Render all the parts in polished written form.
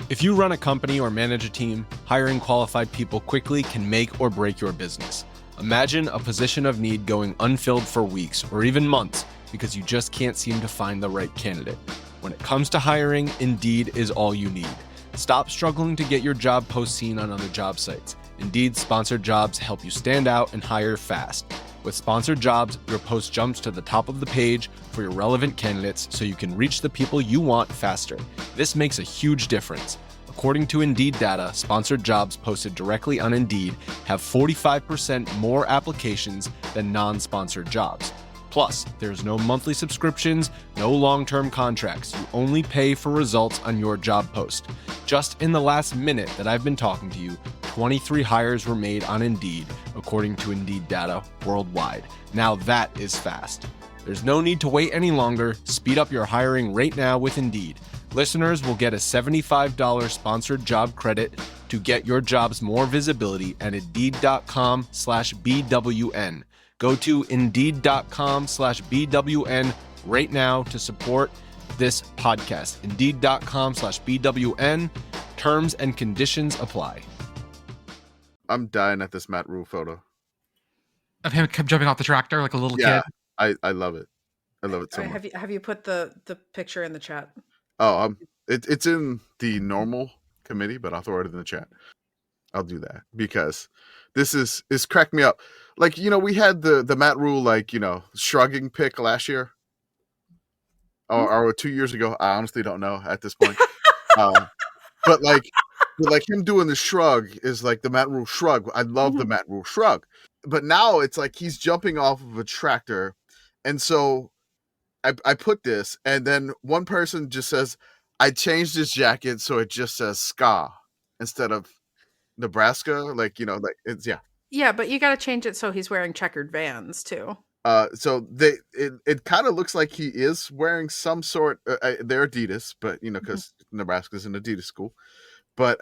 If you run a company or manage a team, hiring qualified people quickly can make or break your business. Imagine a position of need going unfilled for weeks or even months because you just can't seem to find the right candidate. When it comes to hiring, Indeed is all you need. Stop struggling to get your job post seen on other job sites. Indeed sponsored jobs help you stand out and hire fast. With sponsored jobs, your post jumps to the top of the page for your relevant candidates so you can reach the people you want faster. This makes a huge difference. According to Indeed data, sponsored jobs posted directly on Indeed have 45% more applications than non-sponsored jobs. Plus, there's no monthly subscriptions, no long-term contracts. You only pay for results on your job post. Just in the last minute that I've been talking to you, 23 hires were made on Indeed, according to Indeed data worldwide. Now that is fast. There's no need to wait any longer. Speed up your hiring right now with Indeed. Listeners will get a $75 sponsored job credit to get your jobs more visibility at Indeed.com/BWN. Go to Indeed.com/BWN right now to support this podcast. Indeed.com/BWN. Terms and conditions apply. I'm dying at this Matt Rule photo. Of him jumping off the tractor like a little kid? I love it. I love it so much. Have you put the picture in the chat? Oh, it's in the normal committee, but I'll throw it in the chat. I'll do that because this is cracked me up. Like, we had the Matt Rule, shrugging pick last year or 2 years ago. I honestly don't know at this point. But him doing the shrug is like the Matt Rule shrug. I love the Matt Rule shrug. But now it's like he's jumping off of a tractor. And so I put this, and then one person just says, I changed his jacket so it just says SCA instead of Nebraska. Yeah, but you got to change it so he's wearing checkered Vans too. So it kind of looks like he is wearing some sort. They're Adidas, but because Nebraska's an Adidas school. But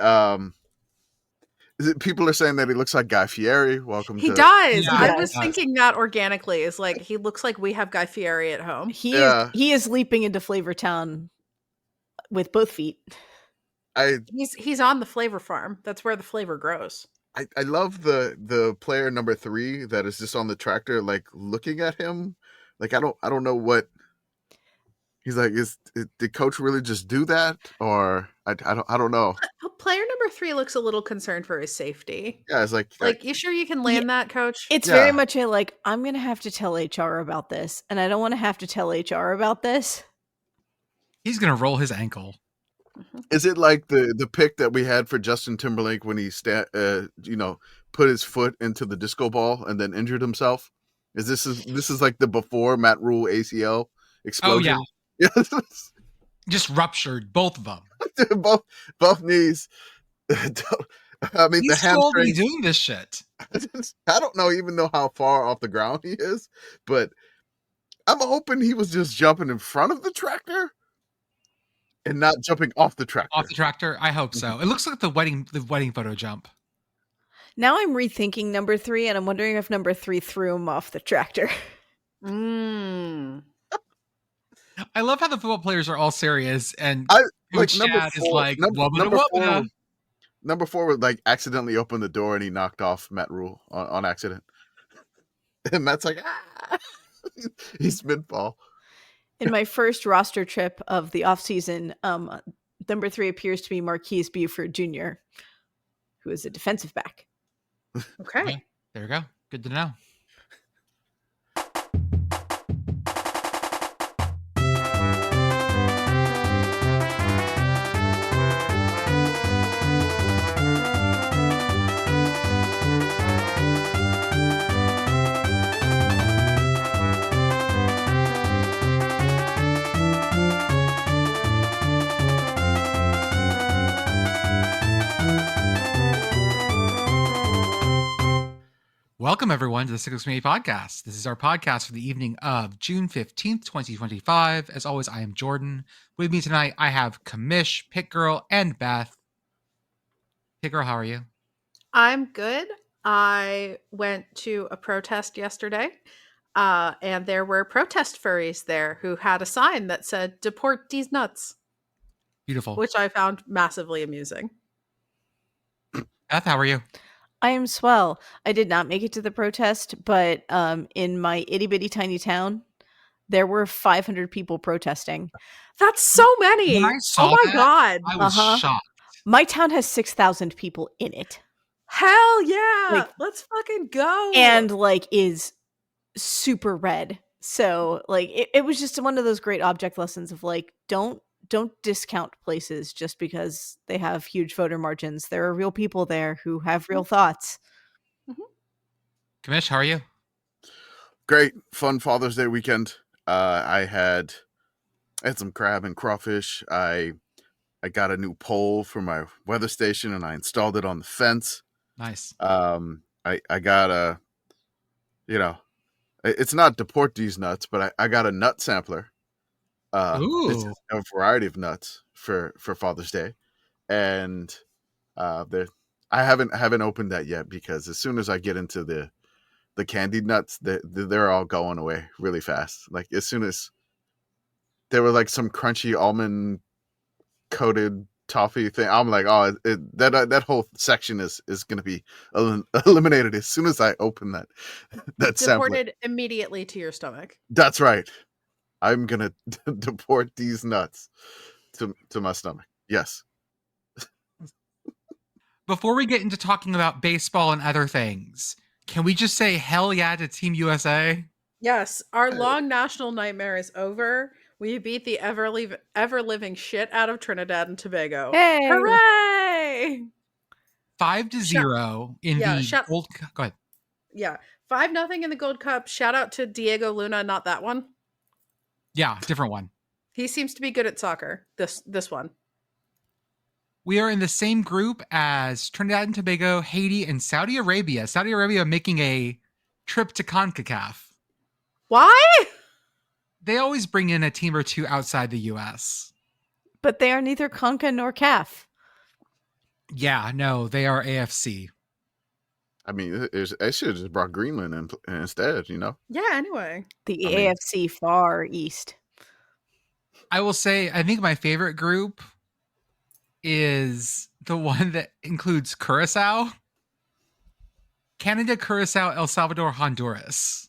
people are saying that he looks like Guy Fieri. He does. Yeah, I was thinking that organically is like he looks like we have Guy Fieri at home. He is leaping into Flavortown with both feet. He's on the flavor farm. That's where the flavor grows. I love the player number 3 that is just on the tractor, like looking at him. Like I don't know what he's like. Did coach really just do that, or I don't know. Player number 3 looks a little concerned for his safety. Yeah, it's like you sure you can land that, coach? It's very much I'm gonna have to tell HR about this, and I don't want to have to tell HR about this. He's gonna roll his ankle. Is it like the pick that we had for Justin Timberlake when he put his foot into the disco ball and then injured himself? This is like the before Matt Rule ACL explosion? Oh yeah. Just ruptured both of them. both knees. I mean, he's the hamstring. Doing this shit. I don't even know how far off the ground he is, but I'm hoping he was just jumping in front of the tractor. And not jumping off the tractor. Off the tractor? I hope so. It looks like the wedding photo jump. Now I'm rethinking number 3, and I'm wondering if number 3 threw him off the tractor. I love how the football players are all serious, and Chad is like, number 4 would accidentally open the door and he knocked off Matt Rule on accident. And Matt's like, he's mid-fall. In my first roster trip of the offseason, number 3 appears to be Marquise Buford Jr., who is a defensive back. Okay. There we go. Good to know. Welcome, everyone, to the Sickles Community Podcast. This is our podcast for the evening of June 15th, 2025. As always, I am Jordan. With me tonight, I have Commish, Pitt Girl, and Beth. Pitt Girl, how are you? I'm good. I went to a protest yesterday, and there were protest furries there who had a sign that said, "Deport these nuts." Beautiful. which I found massively amusing. Beth, how are you? I am swell. I did not make it to the protest, but in my itty bitty tiny town, there were 500 people protesting. That's so many. When I saw Oh my that, god. I was Uh-huh. shocked. My town has 6,000 people in it. Hell yeah. Like- Let's fucking go. And like is super red. So like it was just one of those great object lessons of like don't discount places just because they have huge voter margins. There are real people there who have real thoughts. Commish, how are you? Great, fun Father's Day weekend. I had some crab and crawfish. I got a new pole for my weather station and I installed it on the fence. Nice. I got a, it's not deport these nuts, but I got a nut sampler. This is a variety of nuts for Father's Day, and I haven't opened that yet because as soon as I get into the candied nuts, they're all going away really fast. Like as soon as there were like some crunchy almond coated toffee thing, I'm like, oh, that whole section is going to be eliminated as soon as I open that sampler. Deported immediately to your stomach. That's right. I'm gonna deport these nuts to my stomach. Yes. Before we get into talking about baseball and other things, can we just say hell yeah to Team USA? Yes, our long national nightmare is over. We beat the ever living shit out of Trinidad and Tobago. Hey! Hooray! 5-0 in the Gold Cup. Go ahead. Yeah, 5-0 in the Gold Cup. Shout out to Diego Luna, not that one. Yeah, different one. He seems to be good at soccer. This one. We are in the same group as Trinidad and Tobago, Haiti, and Saudi Arabia. Saudi Arabia making a trip to CONCACAF. Why? They always bring in a team or two outside the U.S. But they are neither Conca nor CAF. Yeah, no, they are AFC. I mean, I should have just brought Greenland in instead, Yeah, anyway. The AFC Far East. I will say, I think my favorite group is the one that includes Curacao, Canada, Curacao, El Salvador, Honduras.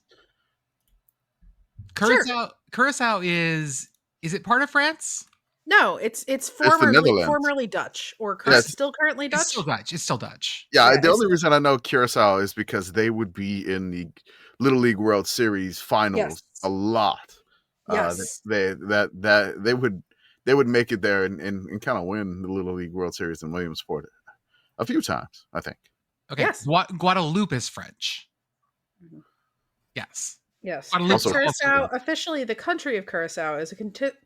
Curacao is it part of France? No, it's the formerly Netherlands. Dutch or still currently Dutch. It's still Dutch. Yeah, Yeah, the only reason I know Curacao is because they would be in the Little League World Series finals a lot. Yes. They would make it there and kind of win the Little League World Series in Williamsport a few times, I think. Okay. Yes. Guadeloupe is French. Mhm. Yes. Yes. Also- Curacao, officially the country of Curacao, is a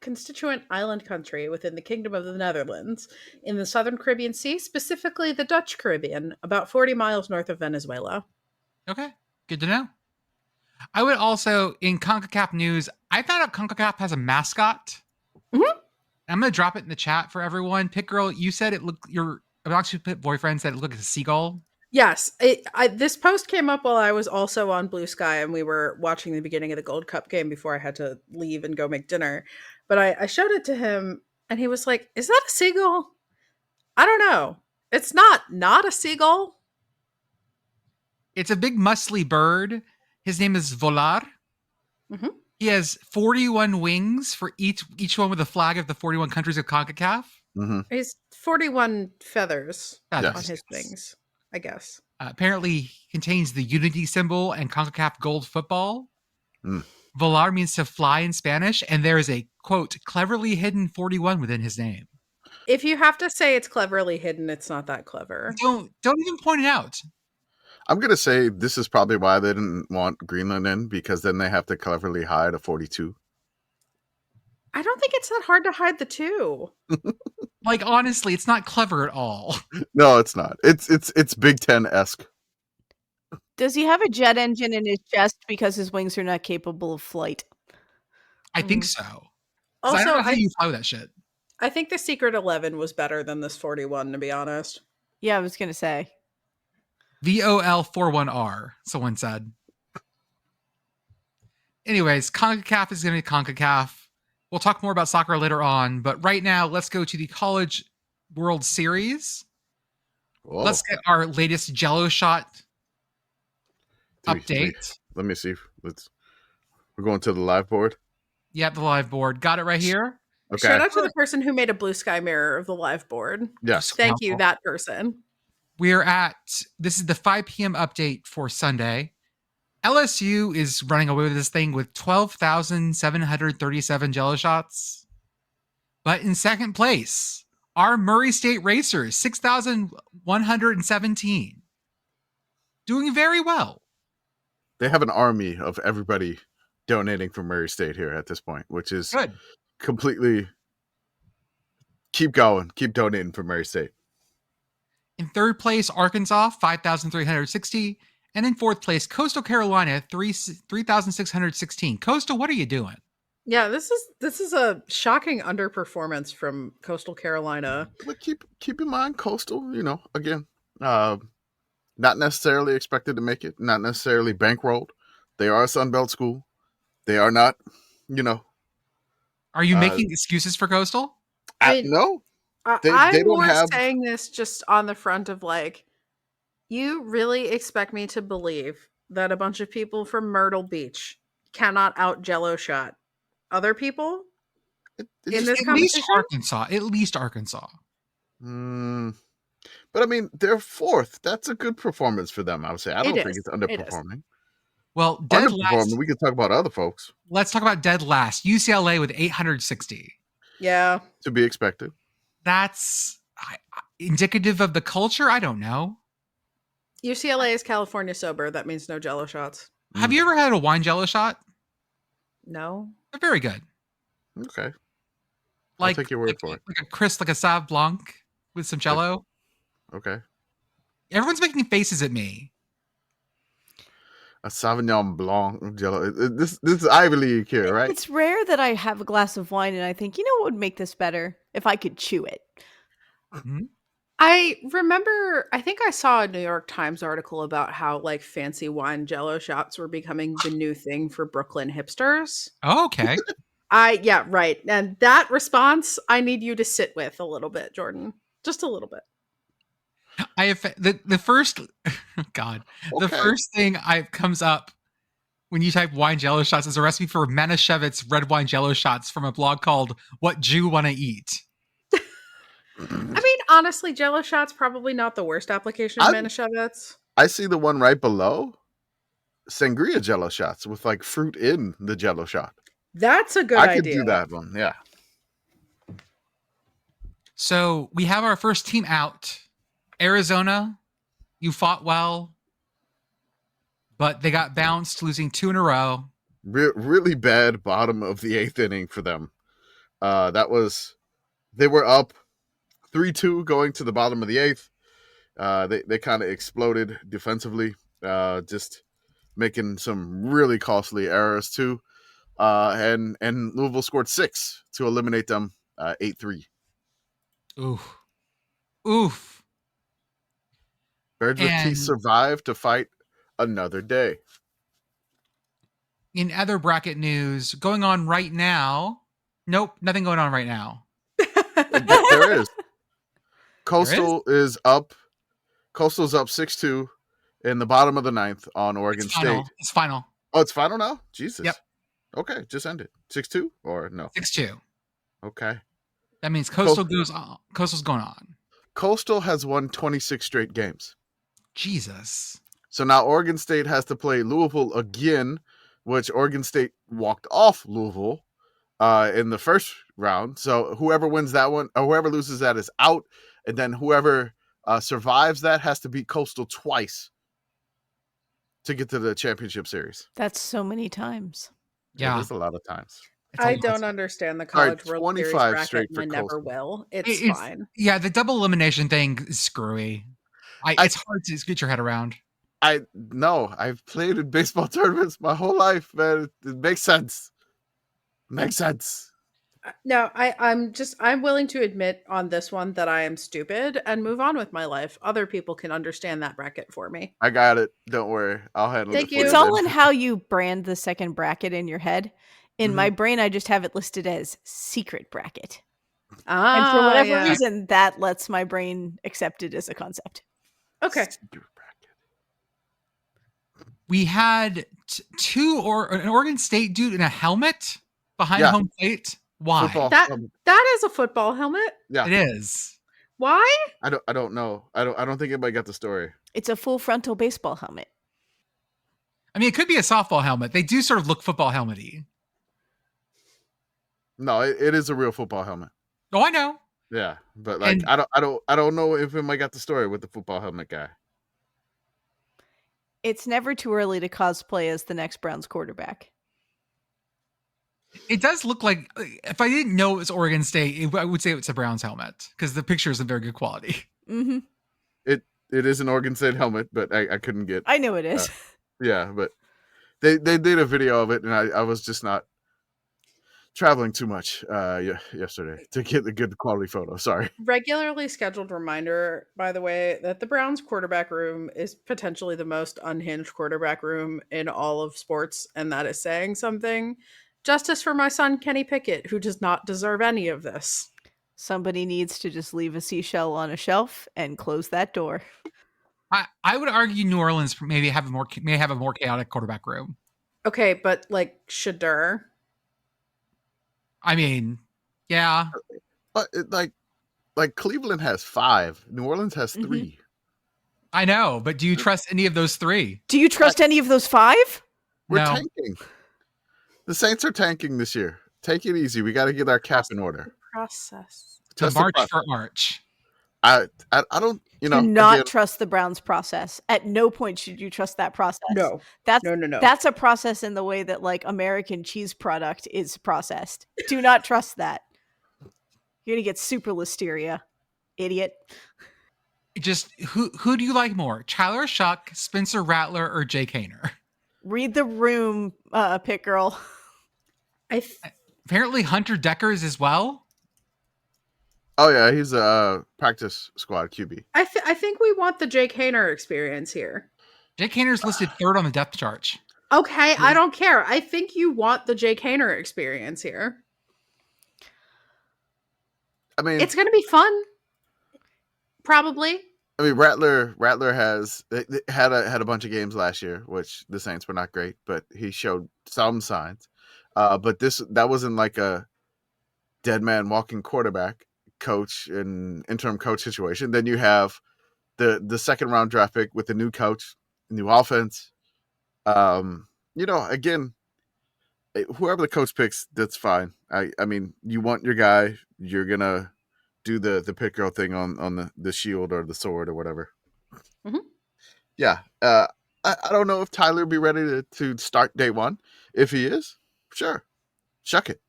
constituent island country within the Kingdom of the Netherlands in the Southern Caribbean Sea, specifically the Dutch Caribbean, about 40 miles north of Venezuela. Okay. Good to know. I would also, in CONCACAF news, I found out CONCACAF has a mascot. Mhm. I'm going to drop it in the chat for everyone. Pitt Girl, you said it looked, your obnoxious Pitt boyfriend said it looked like a seagull. Yes, this post came up while I was also on Blue Sky and we were watching the beginning of the Gold Cup game before I had to leave and go make dinner. But I showed it to him and he was like, "Is that a seagull?" I don't know. It's not a seagull. It's a big muscly bird. His name is Volar. Mhm. He has 41 wings for each one with a flag of the 41 countries of CONCACAF. Mm-hmm. He's 41 feathers Feathers. on his wings, I guess. Apparently contains the unity symbol and CONCACAF gold football. Mm. Volar means to fly in Spanish, and there is a, quote, cleverly hidden 41 within his name. If you have to say it's cleverly hidden, it's not that clever. Don't even point it out. I'm going to say this is probably why they didn't want Greenland in, because then they have to cleverly hide a 42. I don't think it's that hard to hide the two. Like, honestly, it's not clever at all. No, it's not. It's Big Ten-esque. Does he have a jet engine in his chest because his wings are not capable of flight? I think so. 'Cause I Also, don't know how you fly with that shit. I think the Secret 11 was better than this 41, to be honest. Yeah, I was going to say. VOL41R, someone said. Anyways, CONCACAF is going to be CONCACAF. We'll talk more about soccer later on, but right now, let's go to the College World Series. Whoa. Let's get our latest Jello Shot update. Let me see. We're going to the live board. Yeah, the live board. Got it right here. Okay. Shout out to the person who made a blue sky mirror of the live board. Yes. Thank you, that person. This is the 5 p.m. update for Sunday. LSU is running away with this thing with 12,737 Jello Shots. But in second place, our Murray State Racers, 6,117. Doing very well. They have an army of everybody donating for Murray State here at this point, which is Good. completely keep going, keep donating for Murray State. In third place, Arkansas, 5,360. And in fourth place, Coastal Carolina, 3,616. Coastal, what are you doing? Yeah, this is a shocking underperformance from Coastal Carolina. But keep in mind, Coastal, again, not necessarily expected to make it, not necessarily bankrolled. They are a Sun Belt school. They are not, Are you making excuses for Coastal? No. I'm don't more have- saying this just on the front of like, you really expect me to believe that a bunch of people from Myrtle Beach cannot out Jello Shot other people in this At least competition? Arkansas. At least Arkansas. But I mean, they're fourth. That's a good performance for them, I would say. I don't think it's underperforming. Well, dead last. We could talk about other folks. Let's talk about dead last. UCLA with 860. Yeah. To be expected. That's indicative of the culture? I don't know. UCLA is California sober. That means no Jello Shots. Have you ever had a wine Jello shot? No. They're very good. Okay. Like, I'll take your word for it. Like a Sauv Blanc with some Jello. Okay. Everyone's making faces at me. A Sauvignon Blanc Jello. This is Ivy League here, right? It's rare that I have a glass of wine and I think, what would make this better? If I could chew it. Mm-hmm. I remember, I think I saw a New York Times article about how like fancy wine Jello Shots were becoming the new thing for Brooklyn hipsters. Oh, okay. Yeah, right. And that response, I need you to sit with a little bit, Jordan. Just a little bit. I have the first God. Okay. The first thing comes up when you type wine Jello Shots is a recipe for Manischewitz red wine Jello Shots from a blog called What Jew Wanna Eat. I mean, honestly, Jello Shots probably not the worst application of Manischewitz. I see the one right below. Sangria Jello Shots with like fruit in the Jello shot. That's a good I idea. could do that one, yeah. So we have our first team out. Arizona, you fought well, but they got bounced, losing 2 in a row. Really bad bottom of the 8th inning for them. They were up 3-2 going to the bottom of the 8th. They kind of exploded defensively, just making some really costly errors too. And Louisville scored 6 to eliminate them 8-3. Oof. Birds with Teeth survived to fight another day. In other bracket news going on right now, nope, nothing going on right now. There is. Coastal is up. Coastal's up 6-2 in the bottom of the 9th on Oregon State. It's final. Oh, it's final now? Jesus. Yep. Okay, just ended. 6-2 or no? 6-2. Okay. That means Coastal goes on. Coastal's going on. Coastal has won 26 straight games. Jesus. So now Oregon State has to play Louisville again, which Oregon State walked off Louisville in the first round. So whoever wins that one, or whoever loses that is out. And then whoever survives that has to beat Coastal twice to get to the championship series. That's so many times. Yeah. That's a lot of times. I don't understand the College World Series 25 bracket, straight and I for never Coastal. will. It's fine. Yeah, the double elimination thing is screwy. It's hard to get your head around. I've played in baseball tournaments my whole life, man. It makes sense. Makes sense. No, I'm willing to admit on this one that I am stupid and move on with my life. Other people can understand that bracket for me. I got it. Don't worry. I'll handle Thank it. you. For It's you all then. in how you brand the second bracket in your head. In my brain, I just have it listed as secret bracket. Ah, And for whatever yeah. reason, that lets my brain accept it as a concept. Okay. We had an Oregon State dude in a helmet behind Yeah. home plate. Why? Football. That is a football helmet. Yeah. It is. Why? I don't know. I don't think anybody got the story. It's a full frontal baseball helmet. I mean, it could be a softball helmet. They do sort of look football helmet-y. No, it is a real football helmet. Oh, I know. Yeah, but like And- I don't know if anybody got the story with the football helmet guy. It's never too early to cosplay as the next Browns quarterback. It does look like, if I didn't know it was Oregon State, I would say it's a Browns helmet because the picture isn't very good quality. Mm-hmm. It is an Oregon State helmet, but I couldn't get. I know it is. Yeah, but they did a video of it, and I was just not traveling too much yesterday to get the good quality photo. Sorry. Regularly scheduled reminder, by the way, that the Browns quarterback room is potentially the most unhinged quarterback room in all of sports, and that is saying something. Justice for my son, Kenny Pickett, who does not deserve any of this. Somebody needs to just leave a seashell on a shelf and close that door. I would argue New Orleans may have a more chaotic quarterback room. Okay, but like Shadur. I mean, yeah. But like Cleveland has 5, New Orleans has 3. I know, but do you trust any of those 3? Do you trust any of those 5? We're No. tanking. The Saints are tanking this year. Take it easy. We got to get our cap in order. Process. The Just March process. for Arch. I don't. Do not again, trust the Browns process. At no point should you trust that process. No. That's No. That's a process in the way that like American cheese product is processed. Do not trust that. You're gonna get super listeria, idiot. Just who do you like more? Tyler Shuck, Spencer Rattler, or Jake Hayner? Read the room, Pitt Girl. Apparently Hunter Deckers as well. Oh yeah, he's a practice squad QB. I think we want the Jake Hayner experience here. Jake Hayner's listed 3rd on the depth chart. Okay, I don't care. I think you want the Jake Hayner experience here. I mean, It's going to be fun. Probably. I mean, Rattler had a bunch of games last year, which the Saints were not great, but he showed some signs. But that wasn't like a dead man walking quarterback coach and interim coach situation. Then you have the second round draft pick with the new coach, new offense. Again, whoever the coach picks, that's fine. I mean, you want your guy, you're gonna do the Pitt Girl thing on the shield or the sword or whatever. Mm-hmm. Yeah. I don't know if Tyler will be ready to start day one. If he is, sure. Shuck it.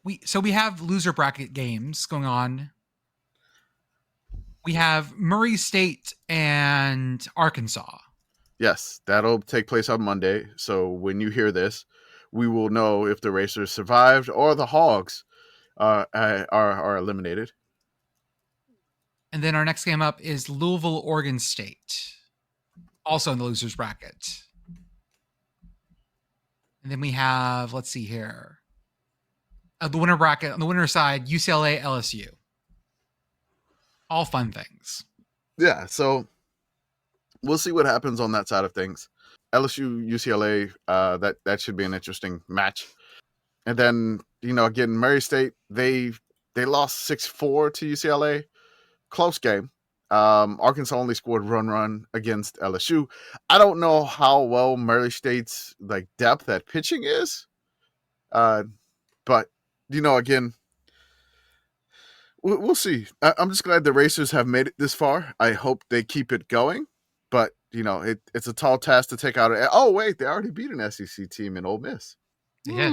We have loser bracket games going on. We have Murray State and Arkansas. Yes, that'll take place on Monday. So when you hear this, we will know if the Racers survived or the Hogs are eliminated. And then our next game up is Louisville, Oregon State, also in the losers bracket. And then we have, let's see here, the winner bracket on the winner side, UCLA, LSU. All fun things. Yeah, so we'll see what happens on that side of things. LSU, UCLA, that should be an interesting match. And then, again, Murray State, they lost 6-4 to UCLA. Close game. Arkansas only scored run against LSU. I don't know how well Murray State's depth at pitching is. But, again, we'll see. I'm just glad the Racers have made it this far. I hope they keep it going. But, it's a tall task to take out. Oh, wait, they already beat an SEC team in Ole Miss. Yeah.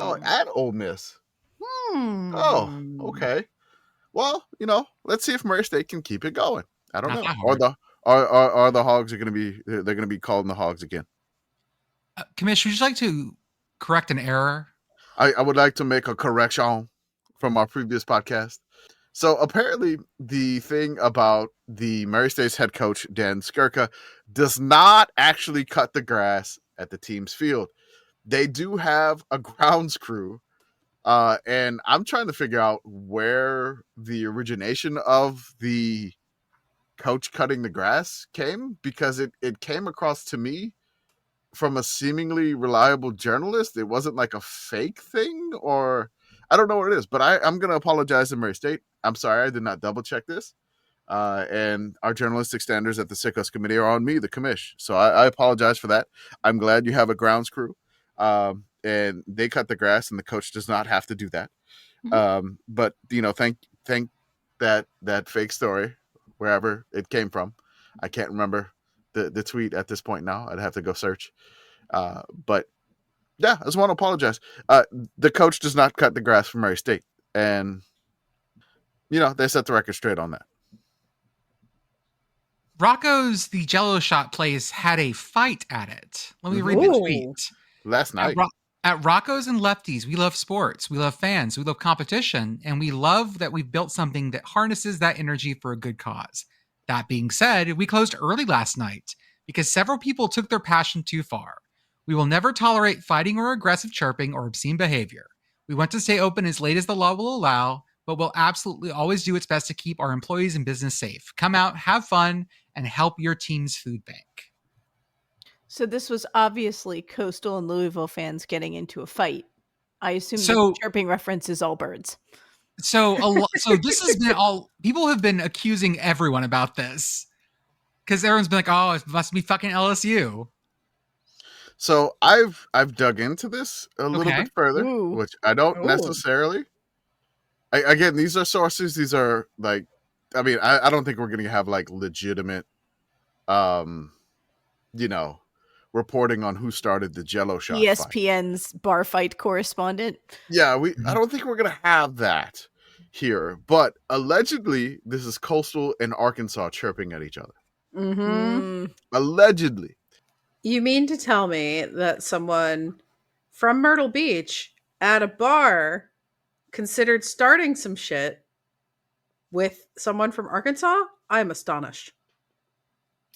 Oh, at Ole Miss. Hmm. Oh, okay. Well, let's see if Murray State can keep it going. I don't Not know. that Or the Hogs are going to be they're going to be calling the Hogs again. Commish, would you like to correct an error? I would like to make a correction from our previous podcast. So apparently the thing about the Murray State's head coach, Dan Skirka, does not actually cut the grass at the team's field. they do have a grounds crew. And I'm trying to figure out where the origination of the coach cutting the grass came, because it came across to me from a seemingly reliable journalist. It wasn't like a fake thing, or I don't know what it is, but I'm going to apologize to Murray State. I'm sorry, I did not double check this. And our journalistic standards at the CUSA committee are on me, the commish. So I apologize for that. I'm glad you have a grounds crew. And they cut the grass, and the coach does not have to do that. But thank that fake story, wherever it came from. I can't remember the tweet at this point now. I'd have to go search. But yeah, I just want to apologize. The coach does not cut the grass for Murray State, and they set the record straight on that. Rocco's the Jello Shot place had a fight at it. Let me read the tweet. Last night. At Rocco's and Lefties, we love sports, we love fans, we love competition, and we love that we've built something that harnesses that energy for a good cause. That being said, we closed early last night because several people took their passion too far. We will never tolerate fighting or aggressive chirping or obscene behavior. We want to stay open as late as the law will allow, but we'll absolutely always do its best to keep our employees and business safe. Come out, have fun, and help your team's food bank. So this was obviously Coastal and Louisville fans getting into a fight. I assume the chirping reference is all birds. So this has been all people have been accusing everyone about this, because everyone's been like, "Oh, it must be fucking LSU." So I've dug into this a little bit further, which I don't necessarily. Again, these are sources. These are like, I mean, I don't think we're going to have like legitimate, reporting on who started the Jello Shot ESPN's fight. Bar fight correspondent. Yeah, I don't think we're going to have that here. But allegedly, this is Coastal and Arkansas chirping at each other. Allegedly. You mean to tell me that someone from Myrtle Beach at a bar considered starting some shit with someone from Arkansas? I'm astonished.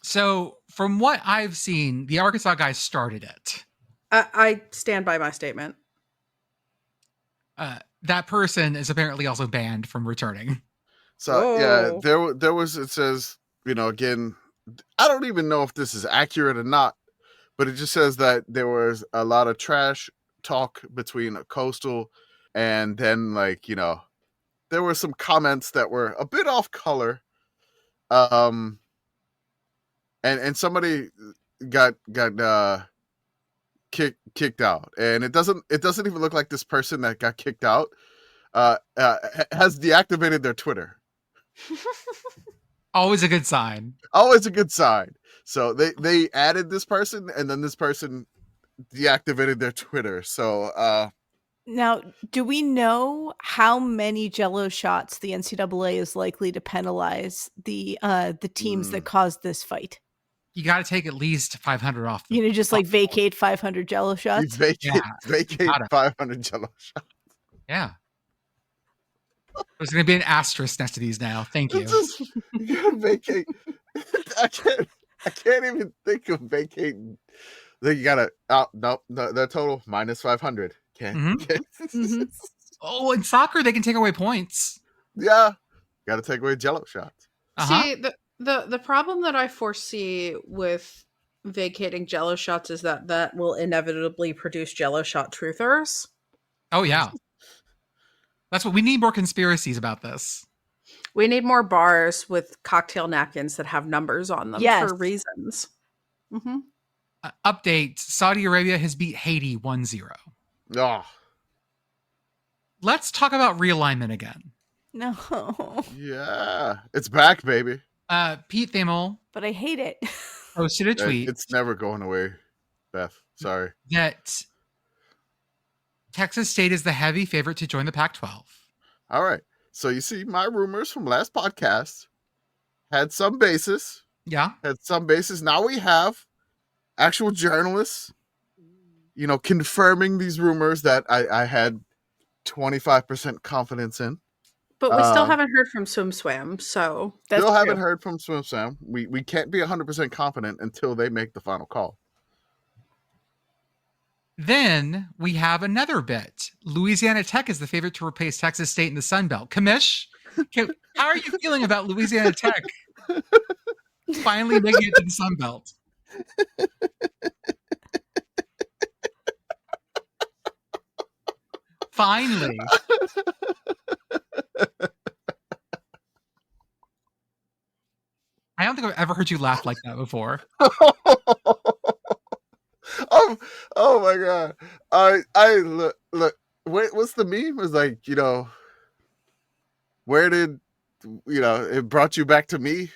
So from what I've seen, the Arkansas guy started it. I stand by my statement. That person is apparently also banned from returning. So yeah, there was, it says, again, I don't even know if this is accurate or not, but it just says that there was a lot of trash talk between Coastal, and then there were some comments that were a bit off color. And somebody got kicked out, and it doesn't even look like this person that got kicked out has deactivated their Twitter. Always a good sign. Always a good sign. So they added this person, and then this person deactivated their Twitter. So now, do we know how many Jello shots the NCAA is likely to penalize the teams that caused this fight? You got to take at least 500 off. Just like vacate 500 Jello shots. Vacate 500 Jello shots. Yeah. There's going to be an asterisk next to these now. Thank you. You gotta vacate. I can't even think of vacating. Then you gotta. No, the total minus 500. Can't. Oh, in soccer they can take away points. Yeah, got to take away Jello shots. See, the problem that I foresee with vacating Jello shots is that will inevitably produce Jello shot truthers. Oh yeah, that's what we need. More conspiracies about this. We need more bars with cocktail napkins that have numbers on them for reasons. Update: Saudi Arabia has beat Haiti 1-0. Oh. Let's talk about realignment again. No. Yeah, it's back, baby. Pete Thamel, but I hate it. Posted a tweet. It's never going away, Beth. Sorry. That Texas State is the heavy favorite to join the Pac-12. All right. So you see, my rumors from last podcast had some basis. Yeah. Now we have actual journalists, confirming these rumors that I had 25% confidence in. But we still haven't heard from Swim Swam, so that's still haven't heard from Swim Swam. We can't be 100% confident until they make the final call. Then we have another bit. Louisiana Tech is the favorite to replace Texas State in the Sun Belt. Commish, how are you feeling about Louisiana Tech finally making it to the Sun Belt? Finally. I don't think I've ever heard you laugh like that before. Oh my god! I look. What's the meme? It's like, where did it brought you back to me?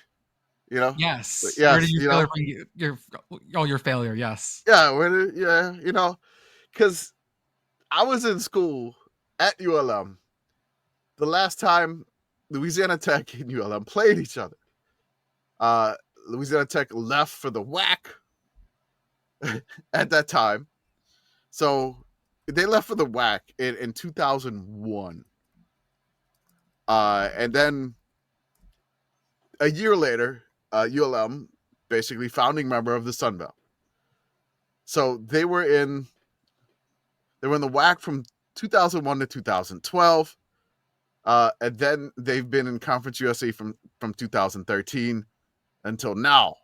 Yes. Yes, Where did your failure bring you? Your failure. Yes. Yeah, because I was in school at ULM the last time Louisiana Tech and ULM played each other. Louisiana Tech left for the WAC at that time. So they left for the WAC in 2001. And then a year later, ULM, basically founding member of the Sun Belt. So they were in the WAC from 2001 to 2012. And then they've been in Conference USA from 2013 until now.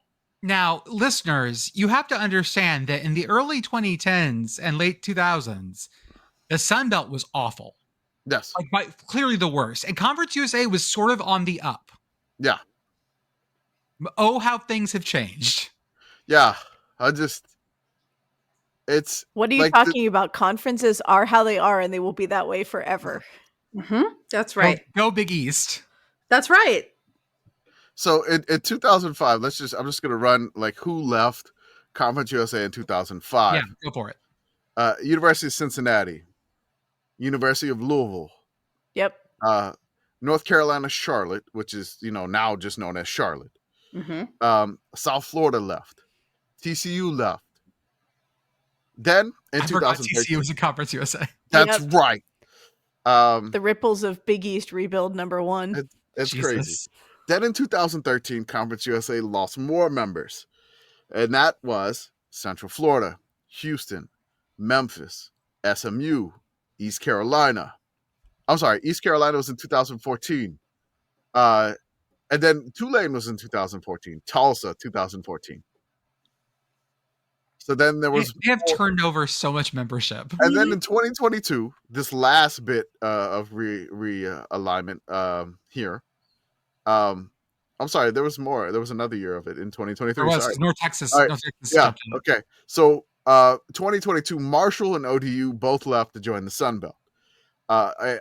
Now, listeners, you have to understand that in the early 2010s and late 2000s, the Sun Belt was awful. Yes. Clearly the worst. And Conference USA was sort of on the up. Yeah. Oh, how things have changed. Yeah. It's... What are you talking about? Conferences are how they are, and they will be that way forever. Mm-hmm. That's right. Go Big East. That's right. So in 2005, I'm just going to run who left Conference USA in 2005. Yeah, go for it. University of Cincinnati, University of Louisville. Yep. North Carolina, Charlotte, which is, now just known as Charlotte. Mm-hmm. South Florida left. TCU left. Then in 2013, TCU was in Conference USA. That's right. The ripples of Big East rebuild #1. It's crazy. Then in 2013, Conference USA lost more members. And that was Central Florida, Houston, Memphis, SMU, East Carolina. I'm sorry, East Carolina was in 2014. And then Tulane was in 2014. Tulsa, 2014. So then there was... They have turned over so much membership. And then in 2022, this last bit of realignment here. I'm sorry, there was more. There was another year of it in 2023. There was. Sorry. North Texas. Right. North Texas. Yeah. Okay. So 2022, Marshall and ODU both left to join the Sun Belt,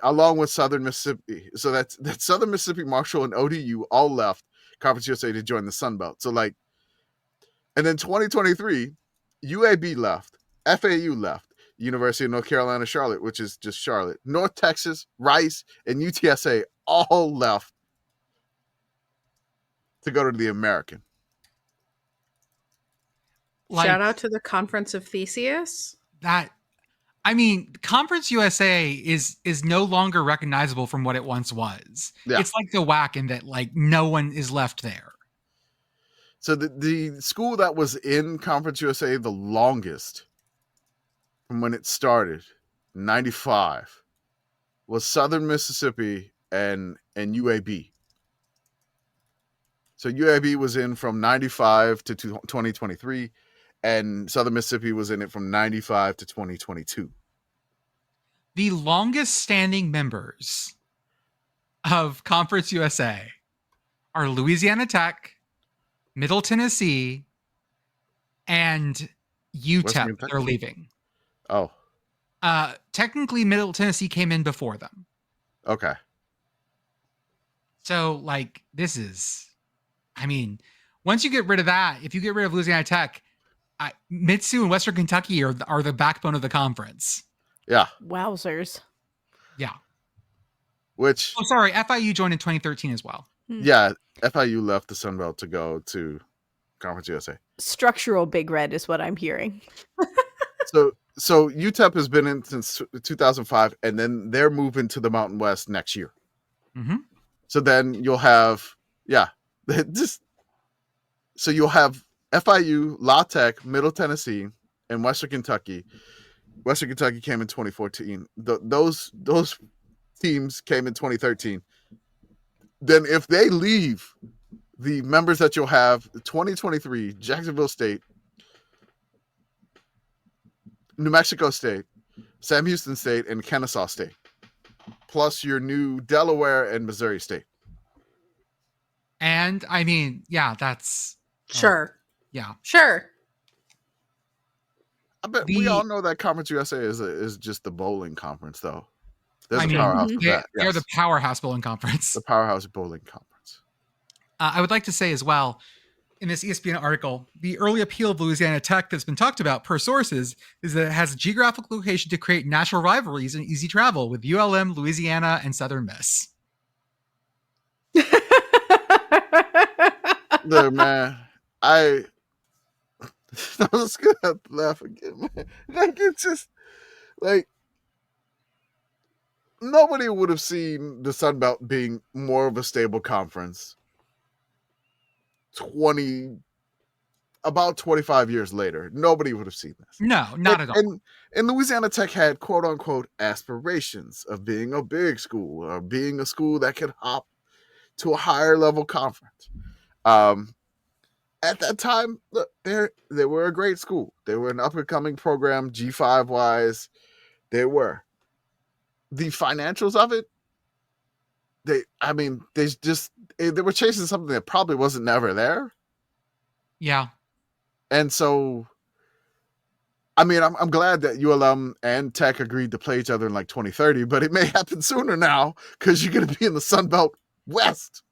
along with Southern Mississippi. So that's Southern Mississippi, Marshall, and ODU all left Conference USA to join the Sun Belt. So and then 2023, UAB left, FAU left, University of North Carolina, Charlotte, which is just Charlotte, North Texas, Rice, and UTSA all left to go to the American. Shout out to the Conference of Theseus. Conference USA is no longer recognizable from what it once was. Yeah. It's like the WAC in that no one is left there. So the school that was in Conference USA the longest from when it started, 95, was Southern Mississippi and UAB. So UAB was in from 95 to 2023, and Southern Mississippi was in it from 95 to 2022. The longest standing members of Conference USA are Louisiana Tech, Middle Tennessee, and UTEP. They're leaving. Oh. Technically, Middle Tennessee came in before them. Okay. So, this is... once you get rid of that, if you get rid of Louisiana Tech, Mitsu and Western Kentucky are the backbone of the conference. Yeah. Wowzers. Yeah. Which... Oh, sorry. FIU joined in 2013 as well. Yeah. FIU left the Sun Belt to go to Conference USA. Structural Big Red is what I'm hearing. So UTEP has been in since 2005, and then they're moving to the Mountain West next year. Mm-hmm. So then you'll have... Yeah. So you'll have FIU, La Tech, Middle Tennessee, and Western Kentucky Western Kentucky came in 2014. Those teams came in 2013. Then if they leave, the members that you'll have 2023 Jacksonville State, New Mexico State, Sam Houston State, and Kennesaw State, plus your new Delaware and Missouri State. And I mean, yeah, that's Sure. yeah. Sure. I bet we all know that Conference USA is just the bowling conference, though. There's I a mean, powerhouse for that. They're the Yes. powerhouse bowling conference. The powerhouse bowling conference. I would like to say as well, in this ESPN article, the early appeal of Louisiana Tech that's been talked about per sources is that it has a geographic location to create natural rivalries and easy travel with ULM, Louisiana, and Southern Miss. Look, man, I was gonna have to laugh again, man. Like, it's just like nobody would have seen the Sun Belt being more of a stable conference about 25 years later. Nobody would have seen this. No, not at all. And Louisiana Tech had quote unquote aspirations of being a big school or being a school that could hop to a higher level conference. At that time, look, they were a great school. They were an up and coming program, G5 wise. They were. The financials of it, they were chasing something that probably wasn't never there. Yeah. And so, I mean, I'm glad that ULM and Tech agreed to play each other in like 2030, but it may happen sooner now because you're going to be in the Sun Belt West.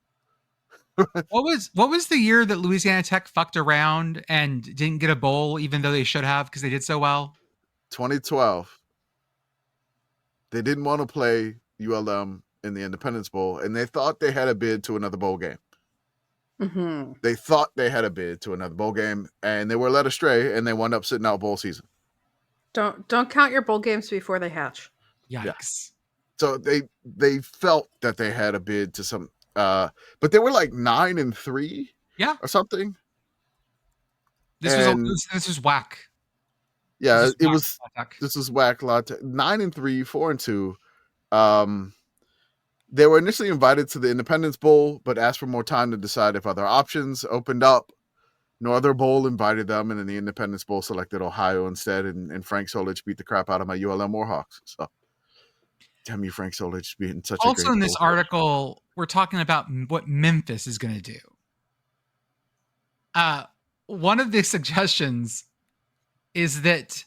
What was the year that Louisiana Tech fucked around and didn't get a bowl, even though they should have because they did so well? 2012. They didn't want to play ULM in the Independence Bowl, and they thought they had a bid to another bowl game. Mm-hmm. They thought they had a bid to another bowl game, and they were led astray, and they wound up sitting out bowl season. Don't count your bowl games before they hatch. Yikes. Yeah. So they felt that they had a bid to some, but they were like 9-3, Yeah, or something. this was whack. Yeah, This was whack. This was whack. 9-3, 4-2. They were initially invited to the Independence Bowl, but asked for more time to decide if other options opened up. No other bowl invited them, and then the Independence Bowl selected Ohio instead, and Frank Solich beat the crap out of my ULM Warhawks. So, damn you, Frank Solich, being such a great Also in this bowl coach. article, we're talking about what Memphis is going to do. One of the suggestions is that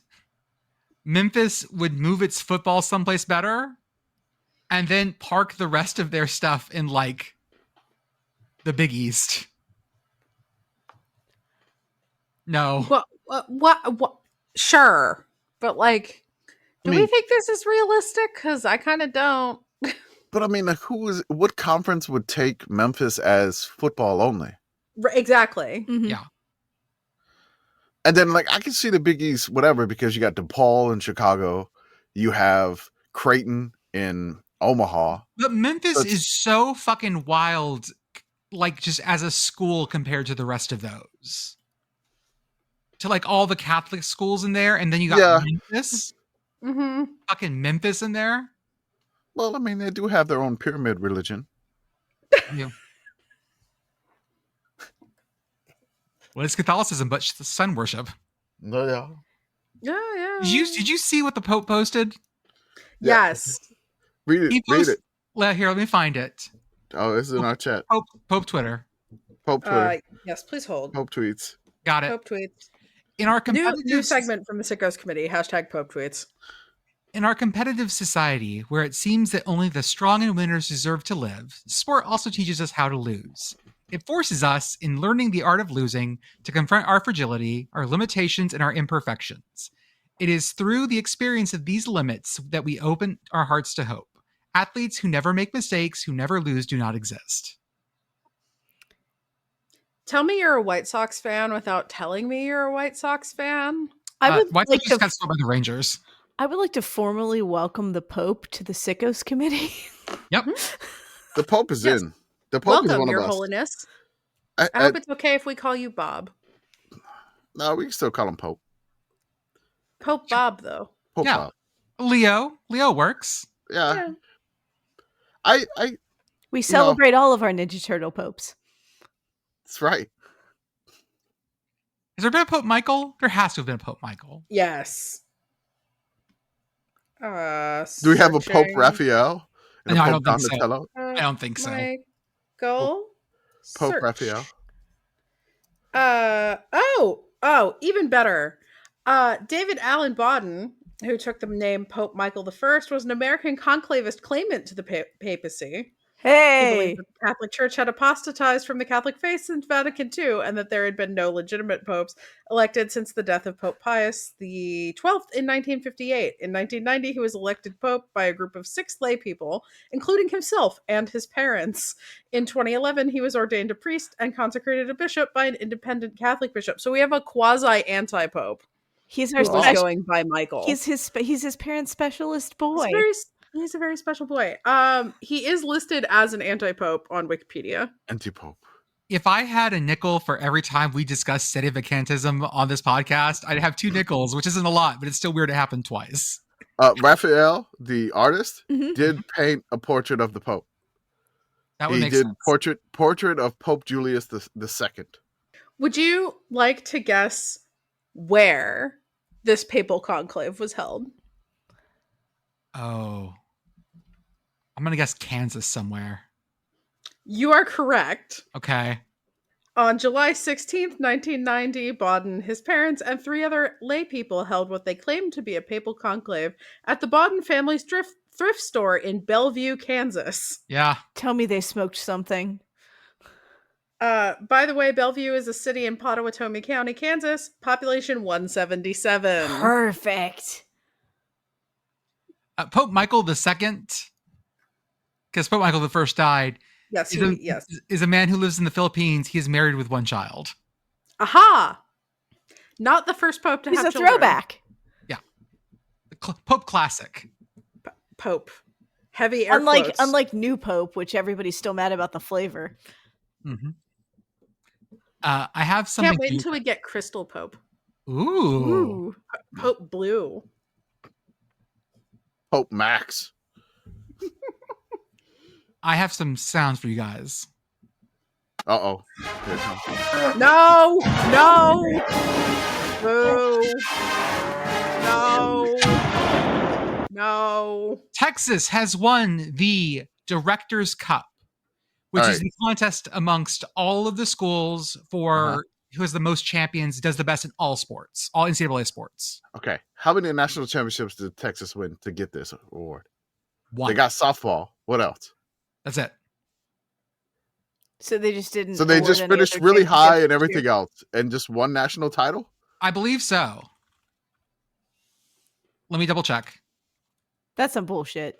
Memphis would move its football someplace better and then park the rest of their stuff in like the Big East. No. What? Sure. But like, do I mean, we think this is realistic? Because I kind of don't. But I mean, like, what conference would take Memphis as football only? Exactly. Mhm. Yeah. And then, like, I can see the Big East, whatever, because you got DePaul in Chicago, you have Creighton in Omaha. But Memphis That's- is so fucking wild, like just as a school compared to the rest of those. To like all the Catholic schools in there, and then you got Memphis, Mm-hmm. fucking Memphis in there. Well, I mean, they do have their own pyramid religion. Yeah. Well, it's Catholicism, but it's sun worship. No, yeah. Yeah. Did you see what the Pope posted? Yeah. Yes. Read it. He Read it. Here, let me find it. Oh, this is in our chat. Pope Twitter. Pope Twitter. Yes, please hold. Pope tweets. Got it. Pope tweets. In our competitive New segment from the Sickos Committee. # Pope tweets. In our competitive society, where it seems that only the strong and winners deserve to live, sport also teaches us how to lose. It forces us, in learning the art of losing, to confront our fragility, our limitations, and our imperfections. It is through the experience of these limits that we open our hearts to hope. Athletes who never make mistakes, who never lose, do not exist. Tell me you're a White Sox fan without telling me you're a White Sox fan. I would Why like just to. got sold by the Rangers? I would like to formally welcome the Pope to the Sickos Committee. Yep. The Pope is Yes. in. The Pope is Welcome, one Your of us. Holiness. I hope it's okay if we call you Bob. No, we can still call him Pope. Pope Bob, though. Pope Yeah. love. Leo works. Yeah. I We know- celebrate all of our Ninja Turtle popes. that's right. Has there been a Pope Michael? There has to have been a Pope Michael. Yes. Do we have a Pope Searching. Raphael? And No, a I Pope don't think so. Donatello? I don't think so. Michael. Pope Search. Raphael. Even better. David Allen Bodden, who took the name Pope Michael I, was an American conclavist claimant to the papacy. He Hey, believed that the Catholic Church had apostatized from the Catholic faith since Vatican II, and that there had been no legitimate popes elected since the death of Pope Pius the XII in 1958. In 1990, he was elected pope by a group of 6 lay people, including himself and his parents. In 2011, he was ordained a priest and consecrated a bishop by an independent Catholic bishop. So we have a quasi anti-pope he's who our was special. going by Michael. He's his parents' specialist boy. He's a very special boy. He is listed as an anti-pope on Wikipedia. Anti-Pope. If I had a nickel for every time we discuss sedevacantism on this podcast, I'd have 2 nickels, which isn't a lot, but it's still weird to happen twice. Raphael, the artist, Mhm. did paint a portrait of the Pope. That would He make did sense. portrait of Pope Julius the Second. Would you like to guess where this papal conclave was held? Oh. I'm going to guess Kansas somewhere. You are correct. Okay. On July 16th, 1990, Bodden, his parents, and 3 other lay people held what they claimed to be a papal conclave at the Bodden family's thrift store in Bellevue, Kansas. Yeah. Tell me they smoked something. By the way, Bellevue is a city in Pottawatomie County, Kansas, population 177. Perfect. Pope Michael II, because Pope Michael I died, Yes, is a man who lives in the Philippines. He is married with 1 child. Aha! Not the first pope to He's have a children. throwback. Pope Classic. Pope. Heavy air quotes. Unlike new pope, which everybody's still mad about the flavor. Mm-hmm. I have something. Can't wait until we get Crystal Pope. Ooh. Pope Blue. Pope Max. I have some sounds for you guys. Uh-oh. Here it comes. No! Boo! No! Texas has won the Directors Cup, which All is right. the contest amongst all of the schools for who has the most champions, does the best in all sports, all NCAA sports. Okay. How many national championships did Texas win to get this award? 1. They got softball. What else? That's it. So they just didn't. So they award just any finished other really high and championships everything here. else and just won national title? I believe so. Let me double check. That's some bullshit.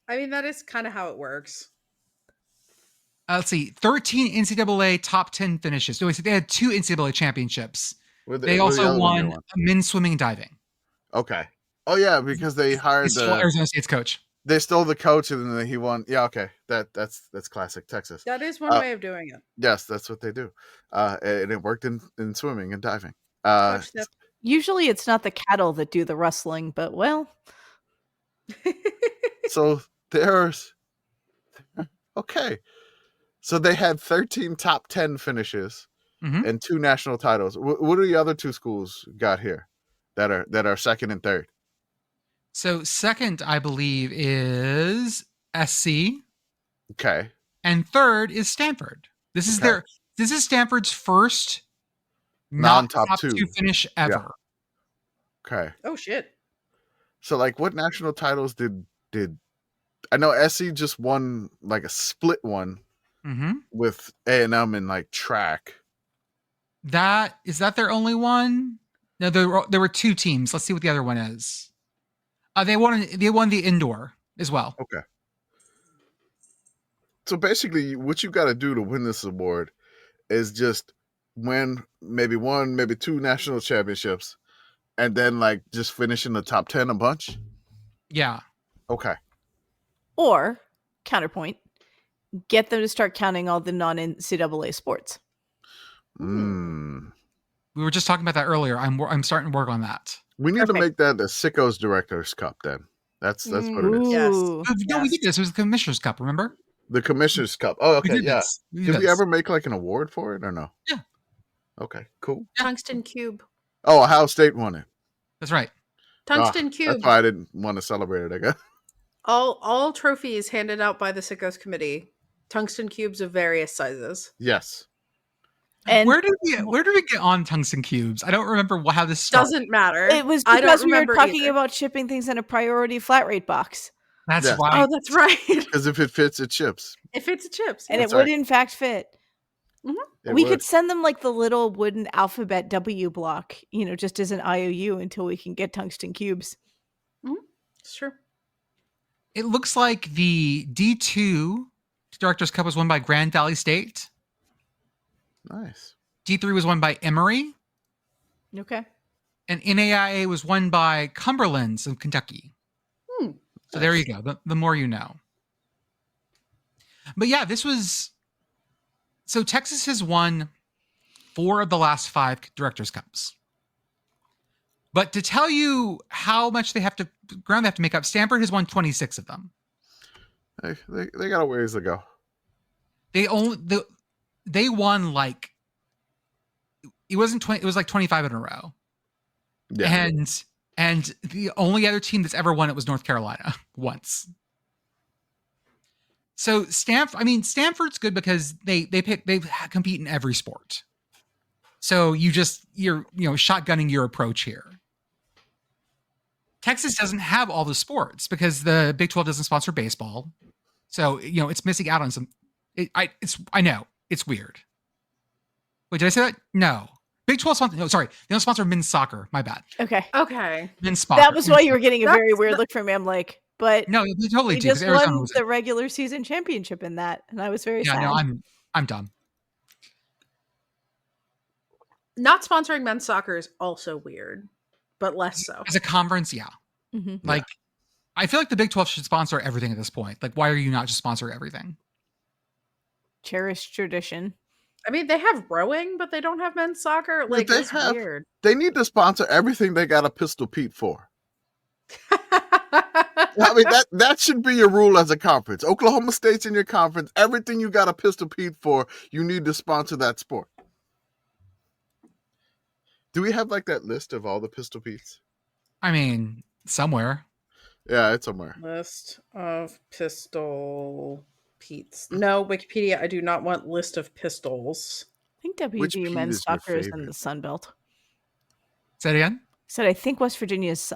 I mean, that is kind of how it works. Let's see. 13 NCAA top 10 finishes. So they had 2 NCAA championships. Were They were the also other one won they men's swimming and diving. Okay. Oh yeah, because they hired He's still Arizona State's coach. they stole the coach and then he won. Yeah, okay. That's classic Texas. That is one way of doing it. Yes, that's what they do. And it worked in swimming and diving. Coach Steph. Usually it's not the cattle that do the rustling, but well, So there's okay. So they had 13 top 10 finishes Mhm. and 2 national titles. What are the other 2 schools got here that are second and third? So second, I believe, is SC, Okay. and third is Stanford. This is Okay. this is Stanford's first Non-top top 2. 2 finish ever. Okay. Oh, shit. So like what national titles did I know SC just won like a split one Mm-hmm. with A&M in like track. Is that their only one? No, there were 2 teams. Let's see what the other one is. They won the indoor as well. Okay. So basically what you got to do to win this award is just win maybe 1, maybe 2 national championships and then like just finish in the top 10 a bunch. Yeah. Okay. or counterpoint, get them to start counting all the non-NCAA sports. Mm. We were just talking about that earlier. I'm starting to work on that. We need to Perfect. make that the Sickos Directors Cup then. That's what it is. Yes. Ooh. No, we Yes. did this. It was the Commissioner's Cup, remember? The Commissioner's Cup. Oh, We okay, did yeah. this. Did we ever make like an award for it or no? Yeah. Okay, cool. Tungsten Cube. Oh, Ohio State won it. That's right. Tungsten That's Cube. why I didn't want to celebrate it, I guess. All trophies handed out by the Sickos Committee. Tungsten cubes of various sizes. Yes. And Where did we get on tungsten cubes? I don't remember how this started. Doesn't matter. it was I don't because we were remember talking either. about shipping things in a priority flat rate box. That's Yes. right. Oh, that's right. Because if it fits, it ships. If it's chips. And yeah. it That's would right. in fact fit. It We would. could send them like the little wooden alphabet W block, just as an IOU until we can get tungsten cubes. It's true. It looks like the D2 Directors Cup was won by Grand Valley State. Nice. D3 was won by Emory. Okay. And NAIA was won by Cumberlands of Kentucky. So there you go. The more you know. But yeah, so Texas has won 4 of the last 5 Directors Cups. But to tell you how much ground they have to make up, Stanford has won 26 of them. They got a ways to go. They won like it wasn't 20, it was like 25 in a row. Yeah. And the only other team that's ever won it was North Carolina once. So Stanford's good because they compete in every sport. So you're shotgunning your approach here. Texas doesn't have all the sports because the Big 12 doesn't sponsor baseball. So, it's missing out on some I know. It's weird. Wait, did I say that? No. Big 12 sponsor. No, sorry. They don't sponsor men's soccer. My bad. Okay. Okay. Men's soccer. That was why you were getting a very That's weird the- look from me. I'm like, but No, they totally we do. 'cause just Arizona won was the regular season championship in that, and I was very sad. no, I'm dumb. Not sponsoring men's soccer is also weird, but less so. As a conference, yeah. Mhm. Like, I feel like the Big 12 should sponsor everything at this point. Like, why are you not just sponsoring everything? Cherished tradition. I mean, they have rowing, but they don't have men's soccer. Like, they it's have- weird. They need to sponsor everything they got a Pistol Pete for. I mean, that should be your rule as a conference. Oklahoma State's in your conference. Everything you got a Pistol Pete for, you need to sponsor that sport. Do we have like that list of all the Pistol Petes? I mean, somewhere. Yeah, it's somewhere. List of pistol Pete's. No, Wikipedia, I do not want list of pistols. I think Which WVU Pete men's is your soccer is in favorite? the Sun Belt. Say it again. Said I think West Virginia's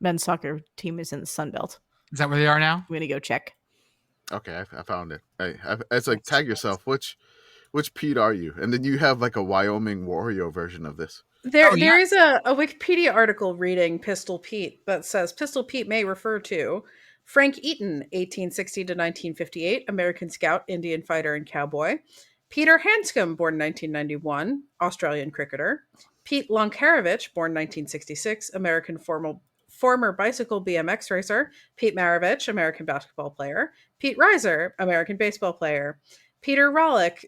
men's soccer team is in the Sun Belt. Is that where they are now? I'm gonna go check. Okay, I found it. It's like tag yourself. Which Pete are you? And then you have like a Wyoming Wario version of this. There Oh, yeah. there is a Wikipedia article reading Pistol Pete that says Pistol Pete may refer to Frank Eaton, 1860 to 1958, American scout, Indian fighter, and cowboy. Peter Hanscom, born 1991, Australian cricketer. Pete Lonkarovich, born 1966, American former bicycle BMX racer. Pete Maravich, American basketball player. Pete Reiser, American baseball player. Peter Rollick,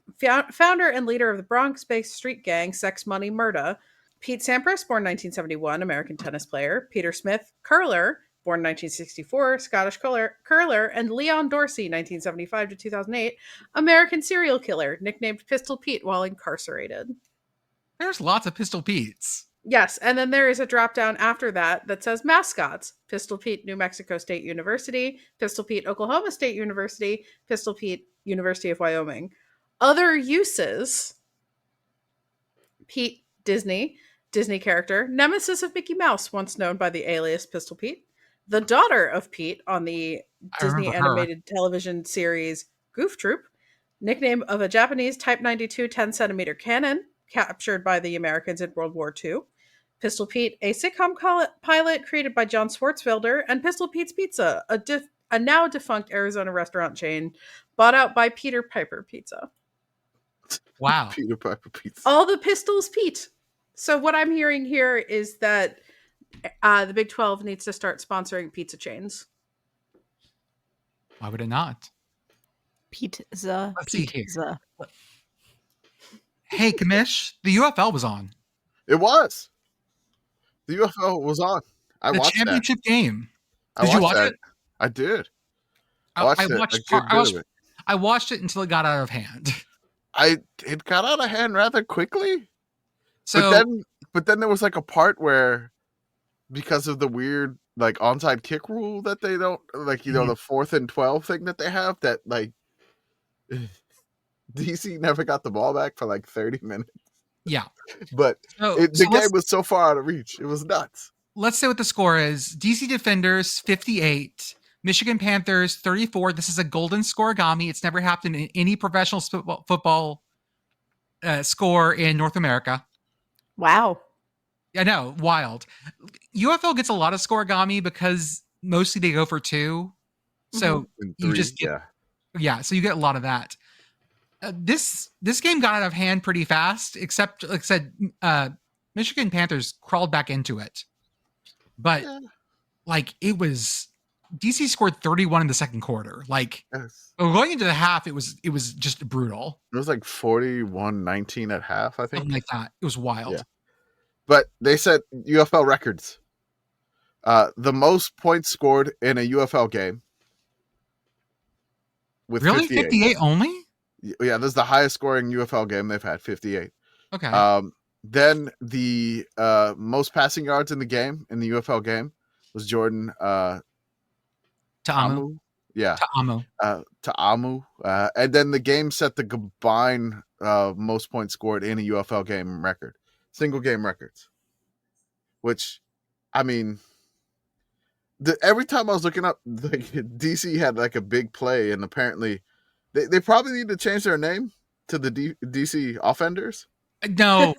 founder and leader of the Bronx-based street gang Sex Money Murda. Pete Sampras, born 1971, American tennis player. Peter Smith, curler, born 1964, Scottish curler. And Leon Dorsey, 1975 to 2008, American serial killer, nicknamed Pistol Pete while incarcerated. There's lots of Pistol Petes. Yes, and then there is a drop down after that says mascots. Pistol Pete, New Mexico State University. Pistol Pete, Oklahoma State University. Pistol Pete, University of Wyoming. Other uses. Pete, Disney character. Nemesis of Mickey Mouse, once known by the alias Pistol Pete. The daughter of Pete on the I Disney remember her. animated television series Goof Troop. Nickname of a Japanese Type 92 10-centimeter cannon captured by the Americans in World War II. Pistol Pete, a sitcom pilot created by John Swartzwelder, and Pistol Pete's Pizza, a now defunct Arizona restaurant chain bought out by Peter Piper Pizza. Wow. Peter Piper Pete. All the pistols Pete. So what I'm hearing here is that the Big 12 needs to start sponsoring pizza chains. Why would it not? Pizza. Let's see here. Pizza. Hey, Commish, the UFL was on. It was. The UFL was on. I the watched that. championship game. I Did you watched watch that. it? I did. I I watched watched a good bit of it. I watched it until it got out of hand. It got out of hand rather quickly. So But then there was like a part where, because of the weird like onside kick rule that they don't like, Mhm. the 4th and 12 thing that they have, that like DC never got the ball back for like 30 minutes. yeah. But So, the game was so far out of reach. It was nuts. let's say what the score is. DC Defenders 58, Michigan Panthers 34. This is a golden scoregami. It's never happened in any professional football score in North America. Wow. I know, wild. UFL gets a lot of scoregami because mostly they go for 2. So And you 3, just get so you get a lot of that. This game got out of hand pretty fast, except like I said, Michigan Panthers crawled back into it. But like it was DC scored 31 in the second quarter. Like yes. going into the half, it was just brutal. It was like 41-19 at half, I think. Something like that. It was wild. Yeah. But they set UFL records. The most points scored in a UFL game with Really? 58. 58 only? Yeah, this is the highest scoring UFL game they've had, 58. Okay. Then the most passing yards in the game, in the UFL game, was Jordan Ta'amu. Yeah. Ta'amu. Ta'amu. And then the game set the combined most points scored in a UFL game record. Single game records. Which, I mean, every time I was looking up, like, DC had like a big play, and apparently they probably need to change their name to the DC Offenders. No.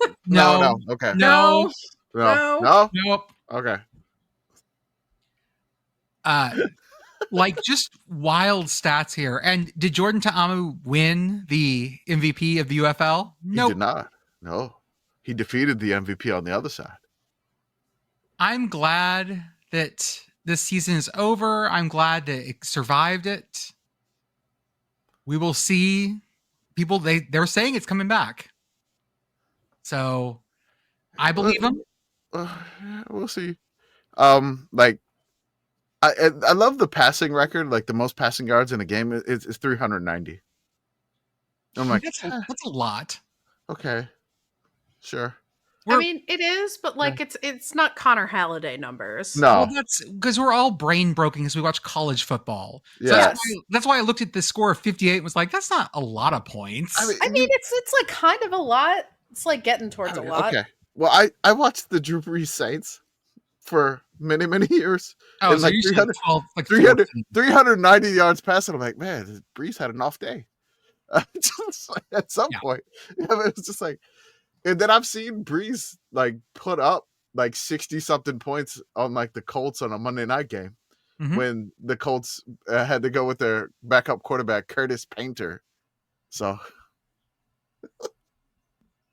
Okay. No. No. Okay. Like just wild stats here. And did Jordan Ta'amu win the MVP of the UFL? He did not. No. He defeated the MVP on the other side. I'm glad that this season is over. I'm glad that it survived it. We will see. People, they're saying it's coming back. So I believe them. We'll see. Like, I love the passing record. Like, the most passing yards in a game is 390. I'm like, that's a lot. Okay, sure. I mean, it is, but like it's not Connor Halliday numbers. No, well, that's because we're all brain broken as we watch college football. Yeah. So that's why I looked at the score of 58 and was like, that's not a lot of points. I mean, it's like kind of a lot. It's like getting towards a lot. Okay. Well, I watched the Drew Brees Saints for many, many years. Oh, and so like you 300, 12, like 390 yards passing. I'm like, man, Brees had an off day. Just like, at some point. Yeah, but it's just like, and then I've seen Brees like put up like 60 something points on like the Colts on a Monday night game when the Colts had to go with their backup quarterback, Curtis Painter. So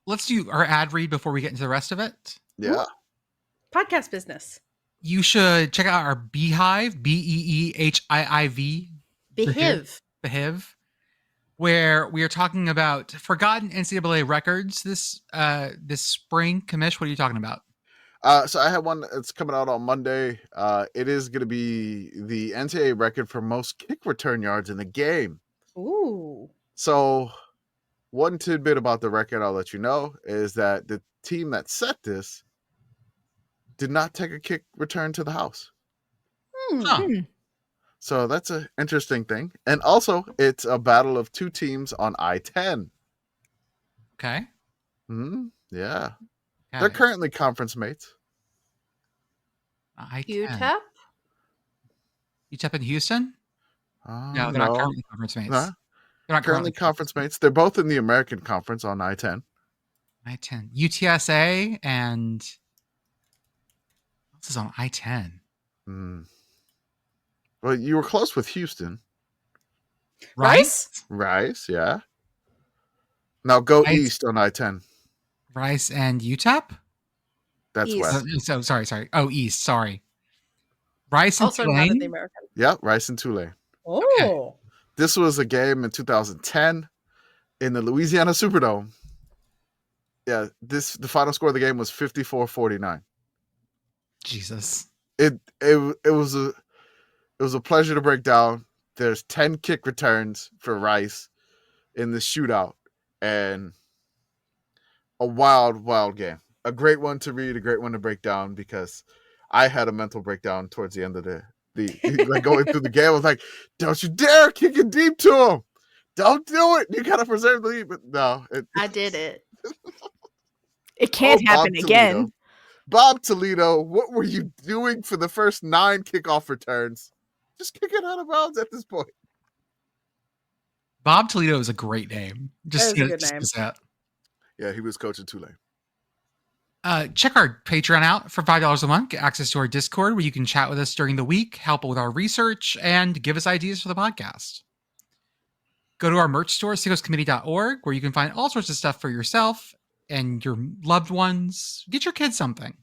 let's do our ad read before we get into the rest of it. Yeah. Podcast business. You should check out our Beehive, Beehiiv. Behiv, where we are talking about forgotten NCAA records this spring. Commish, what are you talking about? So I have one that's coming out on Monday. It is going to be the NCAA record for most kick return yards in the game. Ooh. So one tidbit about the record I'll let you know is that the team that set this did not take a kick return to the house. So that's an interesting thing. And also, it's a battle of two teams on I-10. Okay. Yeah. Okay. They're currently conference mates. UTEP? UTEP in Houston? No, they're not currently conference mates. Huh? They're not Currently conference mates. They're both in the American Conference on I-10. I-10. UTSA and... This is on I-10. Well, you were close with Houston. Rice, yeah. Now go Rice. east on I-10. Rice and UTEP? That's East. west. So sorry. Oh, east. Sorry. Rice and also not in the Tulane? American. Yeah, Rice and Tulane. Oh. Okay. This was a game in 2010 in the Louisiana Superdome. Yeah, the final score of the game was 54-49. Jesus. It was a pleasure to break down. There's 10 kick returns for Rice in the shootout, and a wild game. A great one to read, a great one to break down, because I had a mental breakdown towards the end of the like going through the game. I was like, "Don't you dare kick it deep to him! Don't do it! You gotta preserve the lead." But no, I did it. It can't happen again. Bob Toledo, what were you doing for the first 9 kickoff returns? Just kick it out of bounds at this point. Bob Toledo is a great name. Just That is a good name. that. Yeah, he was coaching Tulane. Check our Patreon out for $5 a month. Get access to our Discord where you can chat with us during the week, help with our research, and give us ideas for the podcast. Go to our merch store, sickoscommittee.org, where you can find all sorts of stuff for yourself and your loved ones. Get your kids something.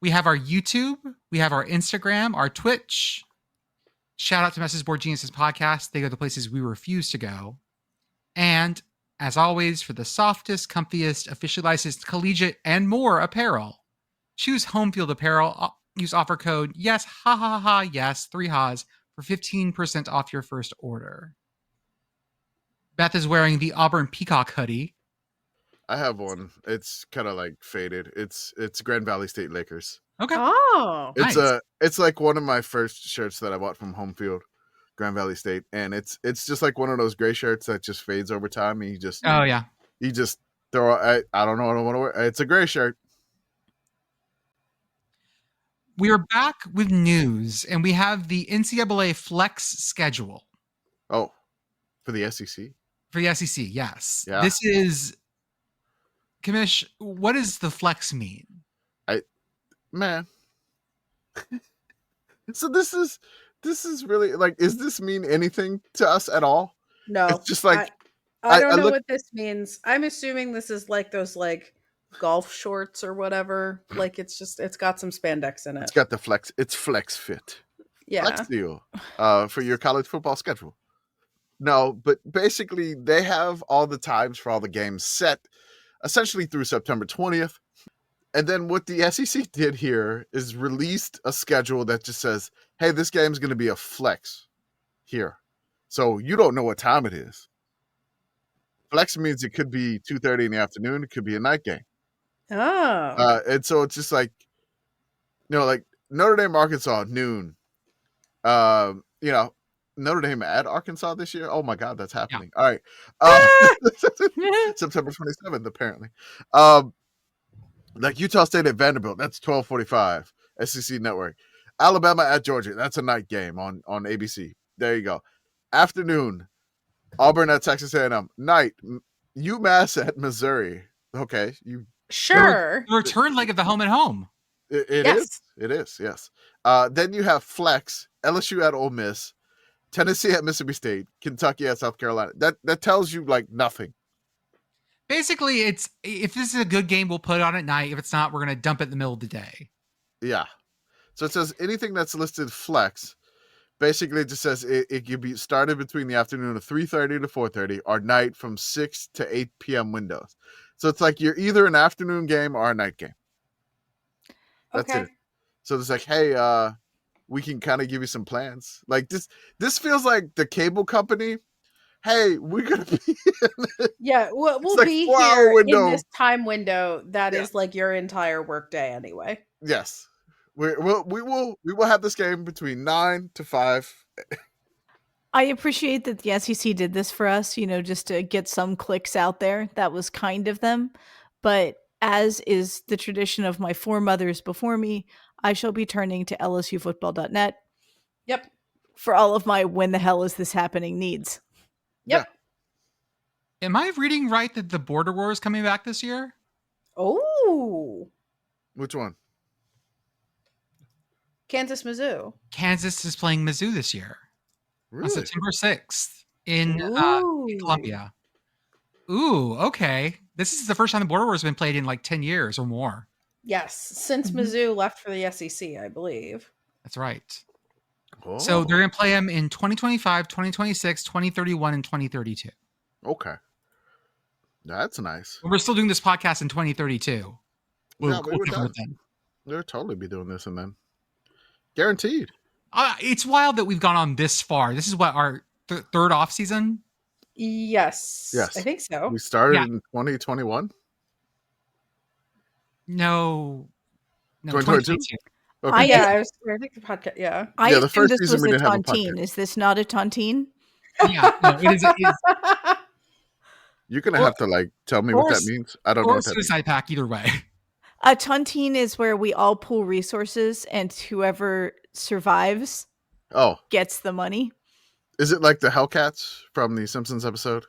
We have our YouTube, we have our Instagram, our Twitch. Shout out to Message Board Geniuses podcast. They go the places we refuse to go. And as always, for the softest, comfiest, officially licensed collegiate and more apparel, choose Home Field Apparel. Use offer code yes, ha ha ha, yes, 3 ha's for 15% off your first order. Beth is wearing the Auburn Peacock hoodie. I have one. It's kind of like faded. It's Grand Valley State Lakers. Okay. Oh, It's like one of my first shirts that I bought from Home Field, Grand Valley State, and it's just like one of those gray shirts that just fades over time. And you just throw. I don't know what I want to wear. It's a gray shirt. We are back with news, and we have the NCAA Flex schedule. Oh, for the SEC? For the SEC, yes. Yeah. This is, Commish, what does the Flex mean? Man. So this is really like, does this mean anything to us at all? no. It's just like, I don't know what this means. I'm assuming this is like those like golf shorts or whatever. Like it's got some spandex in it. it's got the flex. It's flex fit. Yeah. Flex deal for your college football schedule. No, but basically they have all the times for all the games set essentially through September 20th. And then what the SEC did here is released a schedule that just says, hey, this game's going to be a flex here. So you don't know what time it is. Flex means it could be 2:30 in the afternoon. It could be a night game. Oh. And so it's just like, like Notre Dame, Arkansas, noon. Notre Dame at Arkansas this year. Oh my God, that's happening. Yeah. All right. September 27th, apparently. Like Utah State at Vanderbilt, that's 12:45, SEC Network. Alabama at Georgia, that's a night game on ABC. There you go. Afternoon, Auburn at Texas A&M. Night, UMass at Missouri. Okay, sure. The return leg of the home and home. It is. It is. Yes. Then you have flex. LSU at Ole Miss, Tennessee at Mississippi State, Kentucky at South Carolina. That tells you like nothing. Basically, it's if this is a good game, we'll put it on at night. If it's not, we're going to dump it in the middle of the day. Yeah. So it says anything that's listed flex. Basically, it just says it can be started between the afternoon of 3:30 to 4:30 or night from 6 to 8 p.m. windows. So it's like you're either an afternoon game or a night game. That's it. So it's like, hey, we can kind of give you some plans. Like this feels like the cable company. Hey, we're gonna be. Yeah, we'll be here in this time window. That is like your entire workday anyway. Yes, we will have this game between 9 to 5. I appreciate that the SEC did this for us, just to get some clicks out there. That was kind of them. But as is the tradition of my foremothers before me, I shall be turning to lsufootball.net. Yep. For all of my when the hell is this happening needs. Yep. Yeah. Am I reading right that the Border War is coming back this year? Oh. Which one? Kansas, Mizzou. Kansas is playing Mizzou this year. Really? On September 6th in Columbia. Ooh, okay. This is the first time the Border War has been played in like 10 years or more. Yes, since Mizzou left for the SEC, I believe. That's right. Oh. So they're going to play them in 2025, 2026, 2031, and 2032. Okay. That's nice. We're still doing this podcast in 2032. We'll cover it then. They'll totally be doing this, and then guaranteed. It's wild that we've gone on this far. This is what our third off season. Yes. Yes. I think so. We started Yeah. in 2021. No, 2022? 2022. Okay. I- I think the podcast. Yeah. I Yeah, the assumed first this season was we a didn't have a tontine. podcast. Is this not a tontine? Yeah, no, it is. You're gonna Or- have to like tell me what or that s- means. I don't know Or a what that means. suicide pack, either way. A tontine is where we all pool resources and whoever survives Oh, gets the money. is it like the Hellcats from the Simpsons episode?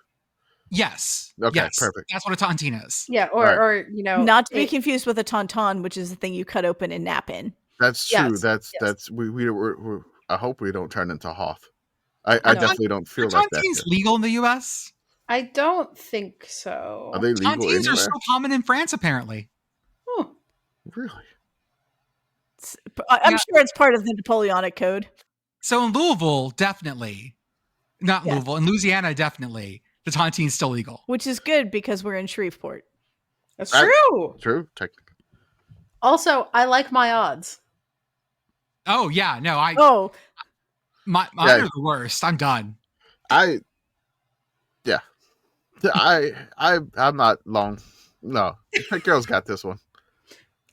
Yes. Okay, yes, perfect. That's what a tontine is. Yeah. Right. Or you know, Not to be confused with a tauntaun, which is the thing you cut open and nap in. That's true. Yes, That's yes. that's we're I hope we don't turn into Hoth. I No. definitely don't Are feel like that. tontines Yet. legal in the U.S.? I don't think so. Are they legal Tontines anywhere? are so common in France, apparently. Oh, Really? I'm Yeah. sure it's part of the Napoleonic Code. So in Louisville, definitely. Not Yeah. Louisville. In Louisiana, definitely. The tontine's still legal. Which is good because we're in Shreveport. that's Right. true. True. Technically. Also, I like my odds. Oh, yeah. No, Oh, mine Yeah. are the worst. I'm done. I'm not long. No, Pitt Girl's got this one.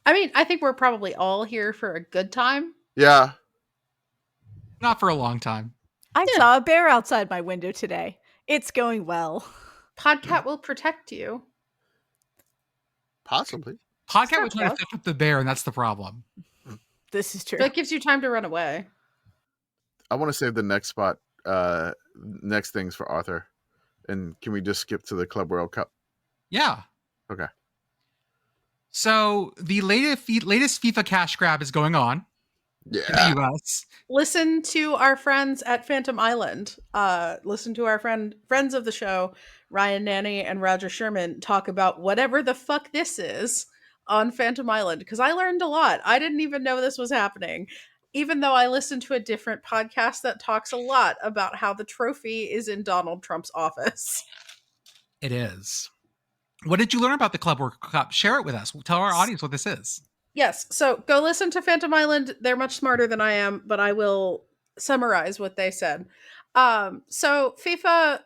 I mean, I think we're probably all here for a good time. Yeah. Not for a long time. I saw a bear outside my window today. It's going well. Podcat will protect you. Possibly. Podcast not was trying to bad. fetch up the bear, and that's the problem. This is true. That gives you time to run away. I want to save the next spot, next things for Arthur. And can we just skip to the Club World Cup? Yeah. Okay. So the latest FIFA cash grab is going on in Yeah. the US. Listen to our friends at Phantom Island. Listen to our friends of the show, Ryan Nanny and Roger Sherman, talk about whatever the fuck this is on Phantom Island, because I learned a lot. I didn't even know this was happening, even though I listened to a different podcast that talks a lot about how the trophy is in Donald Trump's office. It is. What did you learn about the Club World Cup? Share it with us. Tell our audience what this is. Yes, so go listen to Phantom Island. They're much smarter than I am, but I will summarize what they said. So FIFA,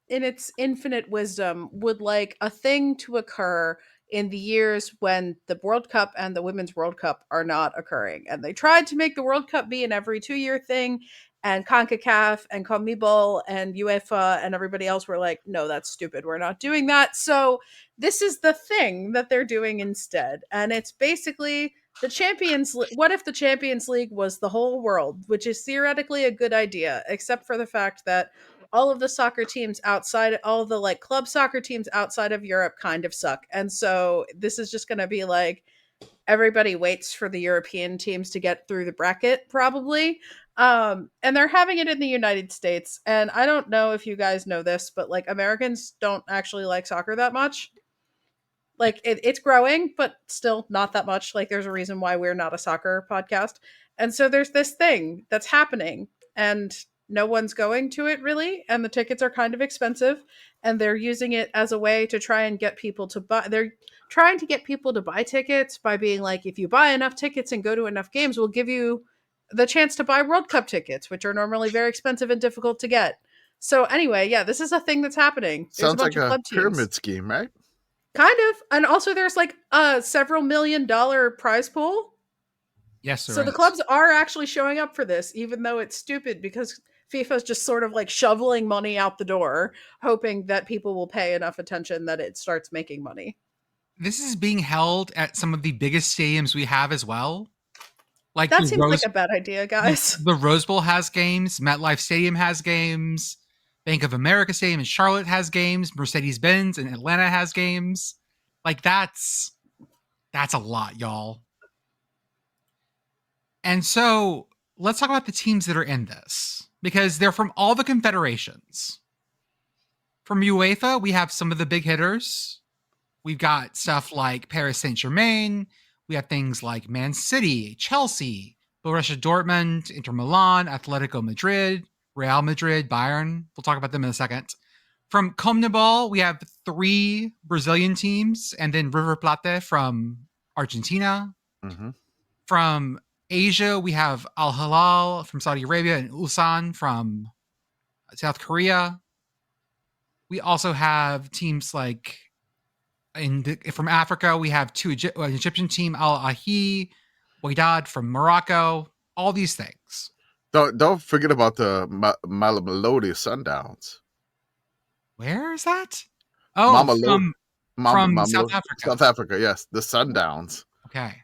in its infinite wisdom, would like a thing to occur in the years when the World Cup and the Women's World Cup are not occurring. And they tried to make the World Cup be an every 2-year thing, and CONCACAF and CONMEBOL and UEFA and everybody else were like, no, that's stupid. We're not doing that. So this is the thing that they're doing instead. And it's basically the Champions League. What if the Champions League was the whole world, which is theoretically a good idea, except for the fact that all of the soccer teams outside, all the like club soccer teams outside of Europe kind of suck. And so this is just going to be like, everybody waits for the European teams to get through the bracket, probably. And they're having it in the United States. And I don't know if you guys know this, but like Americans don't actually like soccer that much. Like it's growing, but still not that much. Like there's a reason why we're not a soccer podcast. And so there's this thing that's happening and no one's going to it really. And the tickets are kind of expensive and they're using it as a way to try and get people to buy. They're trying to get people to buy tickets by being like, if you buy enough tickets and go to enough games, we'll give you the chance to buy World Cup tickets, which are normally very expensive and difficult to get. So anyway, yeah, this is a thing that's happening. There's Sounds a bunch like of a club teams. pyramid scheme, right? Kind of. And also there's like a several $1 million prize pool. Yes, there So the is. clubs are actually showing up for this, even though it's stupid because FIFA's just sort of like shoveling money out the door, hoping that people will pay enough attention that it starts making money. This is being held at some of the biggest stadiums we have as well. Like That the seems like a bad idea, guys. The Rose Bowl has games. MetLife Stadium has games. Bank of America Stadium in Charlotte has games. Mercedes-Benz in Atlanta has games. Like that's a lot, y'all. And so let's talk about the teams that are in this because they're from all the confederations. From UEFA, we have some of the big hitters. We've got stuff like Paris Saint-Germain. We have things like Man City, Chelsea, Borussia Dortmund, Inter Milan, Atletico Madrid, Real Madrid, Bayern. We'll talk about them in a second. From CONMEBOL, we have 3 Brazilian teams and then River Plate from Argentina. Mm-hmm. From Asia, we have Al Hilal from Saudi Arabia and Ulsan from South Korea. We also have teams like from Africa, we have two Egyptian team, Al Ahly, Wydad from Morocco, all these things. Don't forget about the Mamelodi Sundowns. Where is that? Oh, Mamelodi. from South Africa. South Africa, yes, the Sundowns. Okay.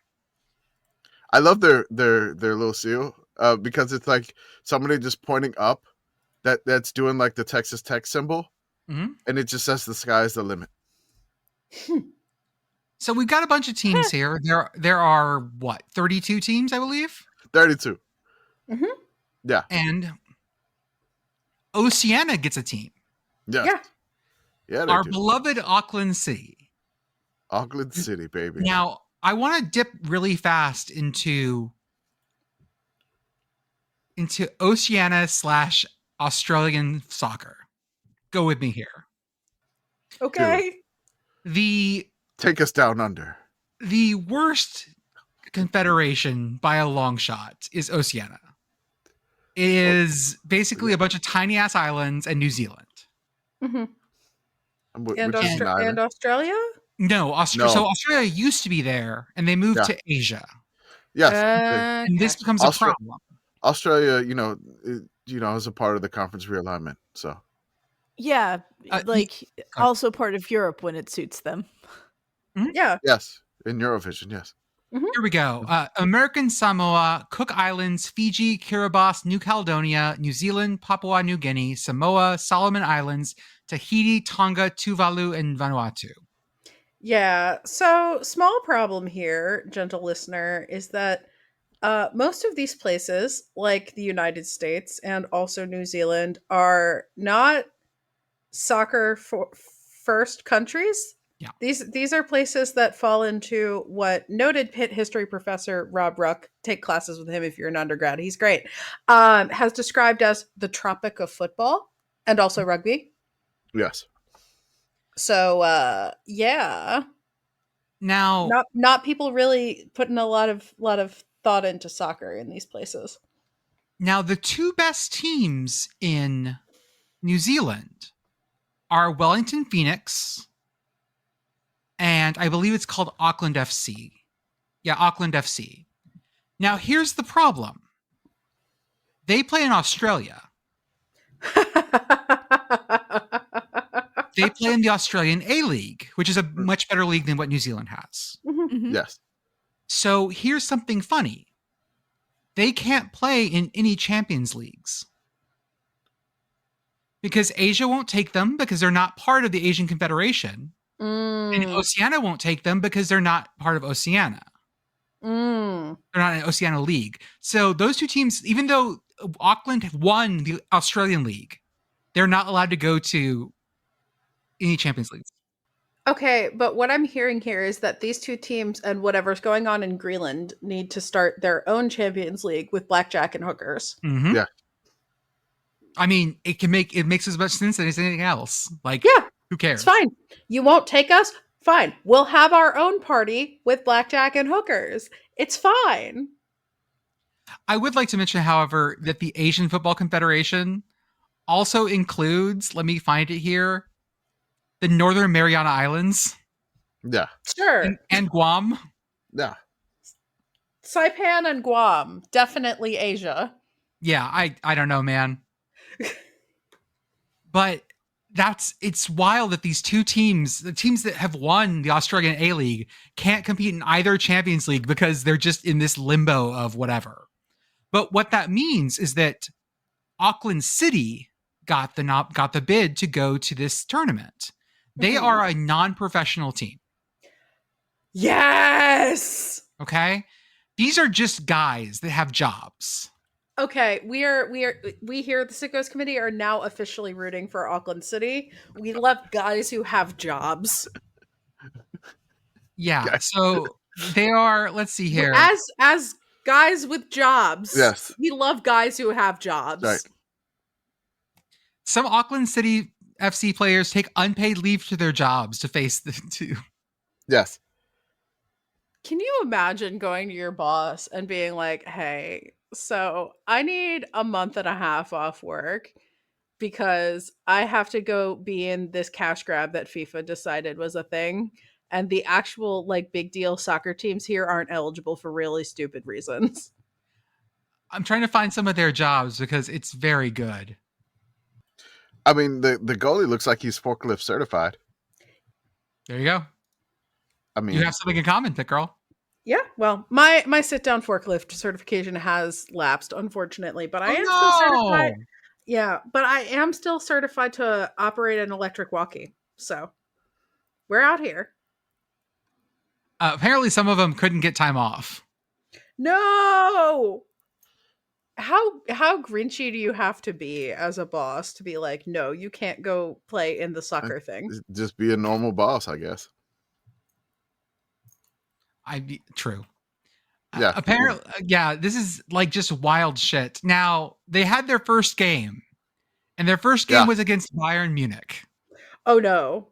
I love their little seal because it's like somebody just pointing up that's doing like the Texas Tech symbol, Mhm. and it just says the sky's the limit. So we've got a bunch of teams here. There are what, 32 teams, I believe? 32. Mhm. Yeah. And Oceania gets a team. Yeah. Yeah. Yeah. They Our do. beloved Auckland City. Auckland City, baby. Now, I want to dip really fast into Oceania / Australian soccer. Go with me here. Okay. Take us down under. The worst confederation by a long shot is Oceania. It is basically a bunch of tiny ass islands and New Zealand. Mm-hmm. Which And, is an island. and Australia? No, No. So Australia used to be there, and they moved to Asia, Yes. and this becomes a problem. Australia, is a part of the conference realignment. So Yeah, also part of Europe when it suits them. Yeah. yes, in Eurovision, yes. Here we go. American Samoa, Cook Islands, Fiji, Kiribati, New Caledonia, New Zealand, Papua New Guinea, Samoa, Solomon Islands, Tahiti, Tonga, Tuvalu, and Vanuatu. Yeah. So, small problem here, gentle listener, is that most of these places, like the United States and also New Zealand, are not soccer first countries. Yeah. These are places that fall into what noted Pitt history professor Rob Ruck, take classes with him if you're an undergrad, he's great, has described as the Tropic of football and also rugby. Yes. So yeah. Now, not people really putting a lot of thought into soccer in these places. Now, the two best teams in New Zealand are Wellington Phoenix, and I believe it's called Auckland FC. Yeah, Auckland FC. Now, here's the problem. They play in Australia. They play in the Australian A-League, which is a much better league than what New Zealand has. Mm-hmm. Yes. So here's something funny. They can't play in any Champions Leagues because Asia won't take them because they're not part of the Asian Confederation. And Oceania won't take them because they're not part of Oceania. They're not an Oceania League. So those two teams, even though Auckland won the Australian League, they're not allowed to go to any Champions Leagues. Okay, but what I'm hearing here is that these two teams and whatever's going on in Greenland need to start their own Champions League with blackjack and hookers. Mm-hmm. Yeah. I mean, it makes as much sense as anything else. Like, Yeah, who cares? it's fine. You won't take us? Fine. We'll have our own party with blackjack and hookers. It's fine. I would like to mention, however, that the Asian Football Confederation also includes, let me find it here, the Northern Mariana Islands. Yeah. Sure. And Guam. Yeah. Saipan and Guam. Definitely Asia. Yeah, I don't know, man. But it's wild that these two teams, the teams that have won the Australian A-League, can't compete in either Champions League because they're just in this limbo of whatever. But what that means is that Auckland City got the bid to go to this tournament. They are a non-professional team. Yes. Okay? These are just guys that have jobs. Okay, we here at the Sickos Committee are now officially rooting for Auckland City. We love guys who have jobs. Yeah. Yes. So they are, let's see here. As guys with jobs. Yes. We love guys who have jobs. Right. Some Auckland City FC players take unpaid leave to their jobs to face the two. Yes. Can you imagine going to your boss and being like, hey, so I need a month and a half off work because I have to go be in this cash grab that FIFA decided was a thing. And the actual like big deal soccer teams here aren't eligible for really stupid reasons. I'm trying to find some of their jobs because it's very good. I mean, the goalie looks like he's forklift certified. There you go. I mean, You have something in common, Pitt Girl. Yeah, well, my sit down forklift certification has lapsed, unfortunately, but I am still certified. Yeah, but I am still certified to operate an electric walkie. So we're out here. Apparently, some of them couldn't get time off. No. How grinchy do you have to be as a boss to be like, no, you can't go play in the soccer thing? just be a normal boss, I guess. True. Yeah. Apparently, yeah, this is like just wild shit. Now, they had their first game, and their first game was against Bayern Munich. Oh, no.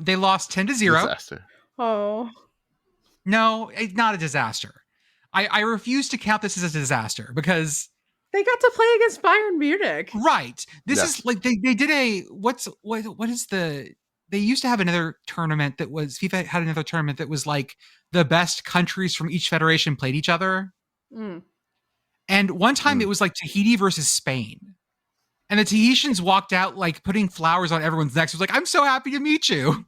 They lost 10-0. Disaster. Oh. No, it's not a disaster. I refuse to count this as a disaster because they got to play against Bayern Munich. Right. This is like they did they used to have another tournament that was FIFA had another tournament that was like the best countries from each federation played each other. Mm. And one time it was like Tahiti versus Spain. And the Tahitians walked out like putting flowers on everyone's necks. It was like, I'm so happy to meet you.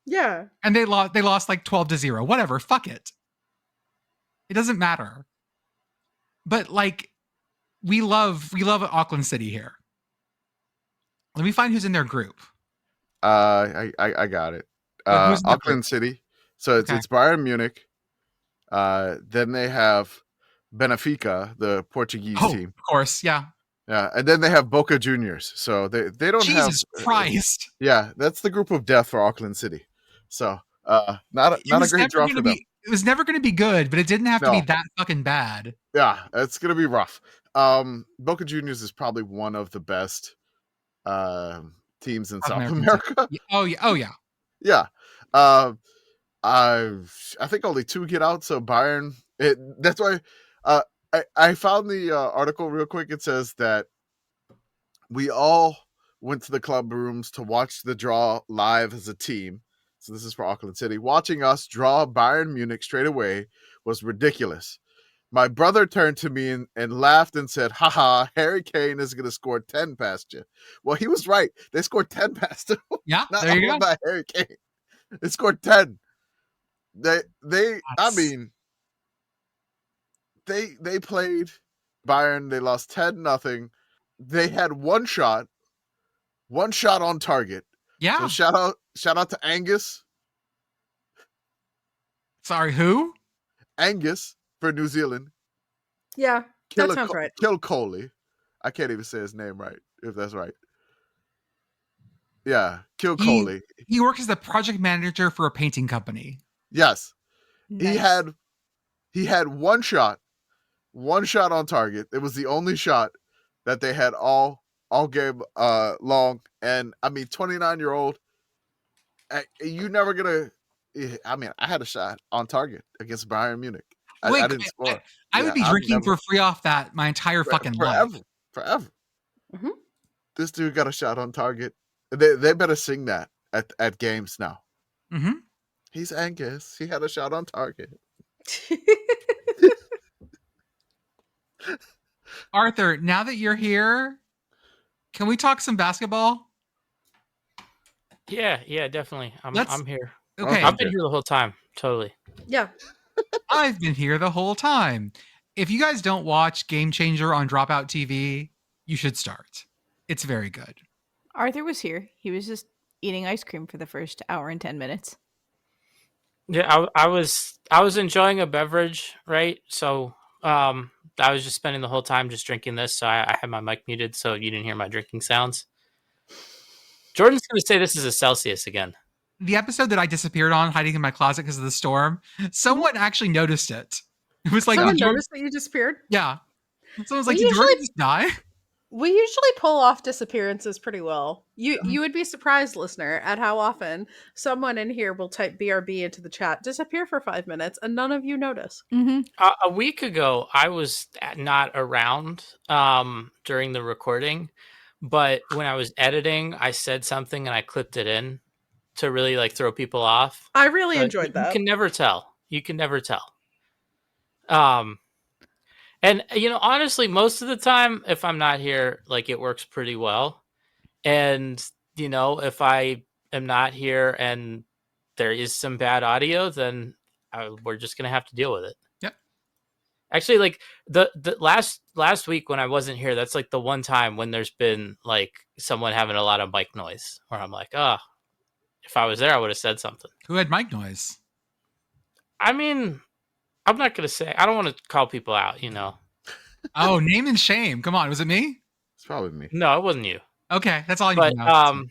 Yeah. And they lost like 12-0. Whatever. Fuck it. It doesn't matter. But like we love Auckland City here. Let me find who's in their group. I got it. Auckland City. So it's Bayern Munich. Then they have Benfica, the Portuguese team. Of course, yeah. Yeah, and then they have Boca Juniors. So they don't have Jesus Christ. Yeah, that's the group of death for Auckland City. So not a great draw for them. It was never going to be good, but it didn't have to be that fucking bad. Yeah, it's going to be rough. Boca Juniors is probably one of the best teams in South America. Oh yeah. Yeah. I think only 2 get out. So Bayern. That's why I found the article real quick. It says that we all went to the club rooms to watch the draw live as a team. So this is for Auckland City. Watching us draw Bayern Munich straight away was ridiculous. My brother turned to me and laughed and said, haha, Harry Kane is going to score 10 past you. Well, he was right. They scored 10 past him. Yeah, Not there you go. By Harry Kane. They scored 10. They played Bayern. They lost 10-0. They had one shot on target. Yeah. So shout out to Angus. Sorry, who? Angus for New Zealand. Yeah, that sounds right. Kill Coley. I can't even say his name right, if that's right. Yeah, Kill Coley. He works as the project manager for a painting company. Yes. Nice. He had one shot on target. It was the only shot that they had all game long. And I mean, 29-year-old, you never gonna. I mean, I had a shot on target against Bayern Munich. I didn't score. I would be drinking for free off that my entire fucking life. Forever. Mm-hmm. This dude got a shot on target. They better sing that at games now. Mm-hmm. He's Angus. He had a shot on target. Arthur, now that you're here, can we talk some basketball? Yeah, definitely. I'm here. Okay. I've been here the whole time. Totally. Yeah. I've been here the whole time. If you guys don't watch Game Changer on Dropout TV, you should start. It's very good. Arthur was here. He was just eating ice cream for the first hour and 10 minutes. Yeah, I was enjoying a beverage, right? So I was just spending the whole time just drinking this. So I had my mic muted so you didn't hear my drinking sounds. Jordan's going to say this is a Celsius again. The episode that I disappeared on, hiding in my closet because of the storm, someone actually noticed it. It was like someone noticed that you disappeared. Yeah. Someone was like, "Did Jordan just die?" We usually pull off disappearances pretty well. You would be surprised, listener, at how often someone in here will type BRB into the chat, disappear for 5 minutes, and none of you notice. Mm-hmm. A week ago, I was not around during the recording, but when I was editing, I said something and I clipped it in to really like throw people off. I really enjoyed that. You can never tell. You can never tell. And honestly, most of the time, if I'm not here, like it works pretty well. And if I am not here and there is some bad audio, then we're just gonna have to deal with it. Yep. Actually, like the last week when I wasn't here, that's like the one time when there's been like someone having a lot of mic noise, where I'm like, if I was there, I would have said something. Who had mic noise? I mean, I'm not gonna say. I don't want to call people out. Oh, name and shame. Come on, was it me? It's probably me. No, it wasn't you. Okay, that's all I need But to know.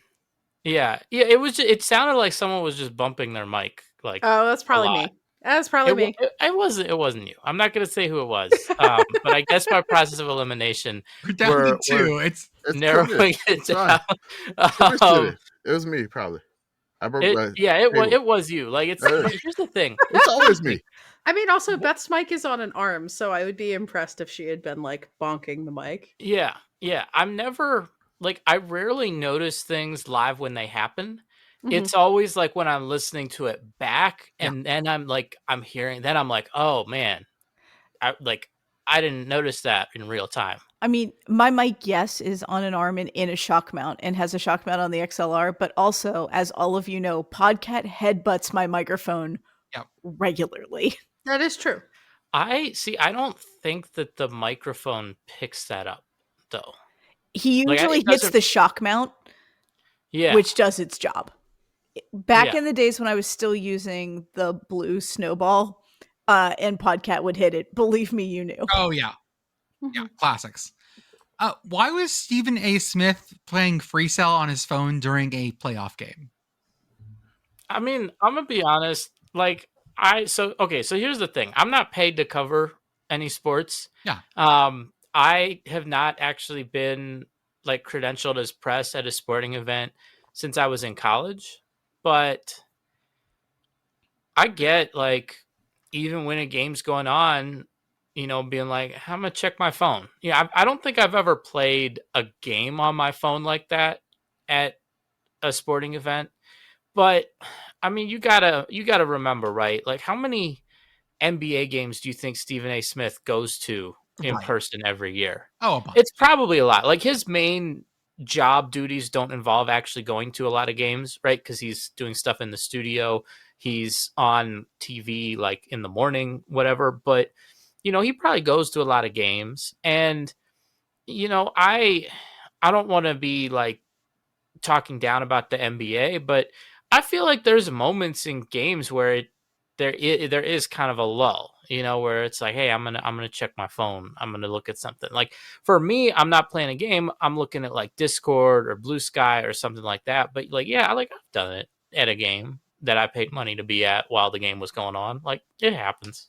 yeah, it was. It sounded like someone was just bumping their mic. Like, Oh, that's probably a me. lot. That's probably me. It wasn't you. I'm not gonna say who it was. But I guess by process of elimination, We're down to two. It's narrowing it down. It was me, probably. It was you. Like here's the thing. It's always me. I mean, also Beth's mic is on an arm, so I would be impressed if she had been like bonking the mic. Yeah. I'm never I rarely notice things live when they happen. Mhm. It's always like when I'm listening to it back, and then I'm hearing. Then I'm like, oh man, I didn't notice that in real time. I mean, my mic, yes, is on an arm and in a shock mount and has a shock mount on the XLR, but also, as all of you know, Podcat headbutts my microphone regularly. That is true. I don't think that the microphone picks that up, though. He usually hits the shock mount, which does its job. Back in the days when I was still using the blue snowball, and Podcat would hit it, believe me, you knew. Oh, yeah. Yeah, classics. Why was Stephen A. Smith playing Free Cell on his phone during a playoff game? I mean, I'm going to be honest. So here's the thing. I'm not paid to cover any sports. Yeah. I have not actually been credentialed as press at a sporting event since I was in college, but I get even when a game's going on, being like, I'm going to check my phone. Yeah. I don't think I've ever played a game on my phone like that at a sporting event, but I mean, you gotta remember, right? How many NBA games do you think Stephen A. Smith goes to in person every year? Oh, a bunch. It's probably a lot. His main job duties don't involve actually going to a lot of games, right? Because he's doing stuff in the studio. He's on TV in the morning, whatever. But, he probably goes to a lot of games. And, I don't want to be talking down about the NBA, but I feel like there's moments in games where there is kind of a lull, where it's like, hey, I'm gonna check my phone. I'm gonna look at something. For me, I'm not playing a game. I'm looking at Discord or Blue Sky or something like that. But I've done it at a game that I paid money to be at while the game was going on. It happens.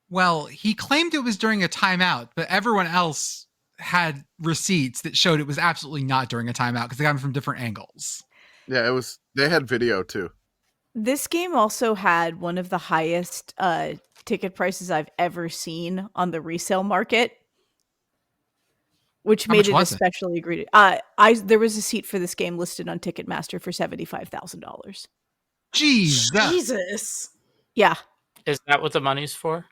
Well, he claimed it was during a timeout, but everyone else had receipts that showed it was absolutely not during a timeout because they got them from different angles. Yeah, it was. They had video too. This game also had one of the highest ticket prices I've ever seen on the resale market, which made it especially egregious. There was a seat for this game listed on Ticketmaster for $75,000. Jesus. Yeah. Is that what the money's for?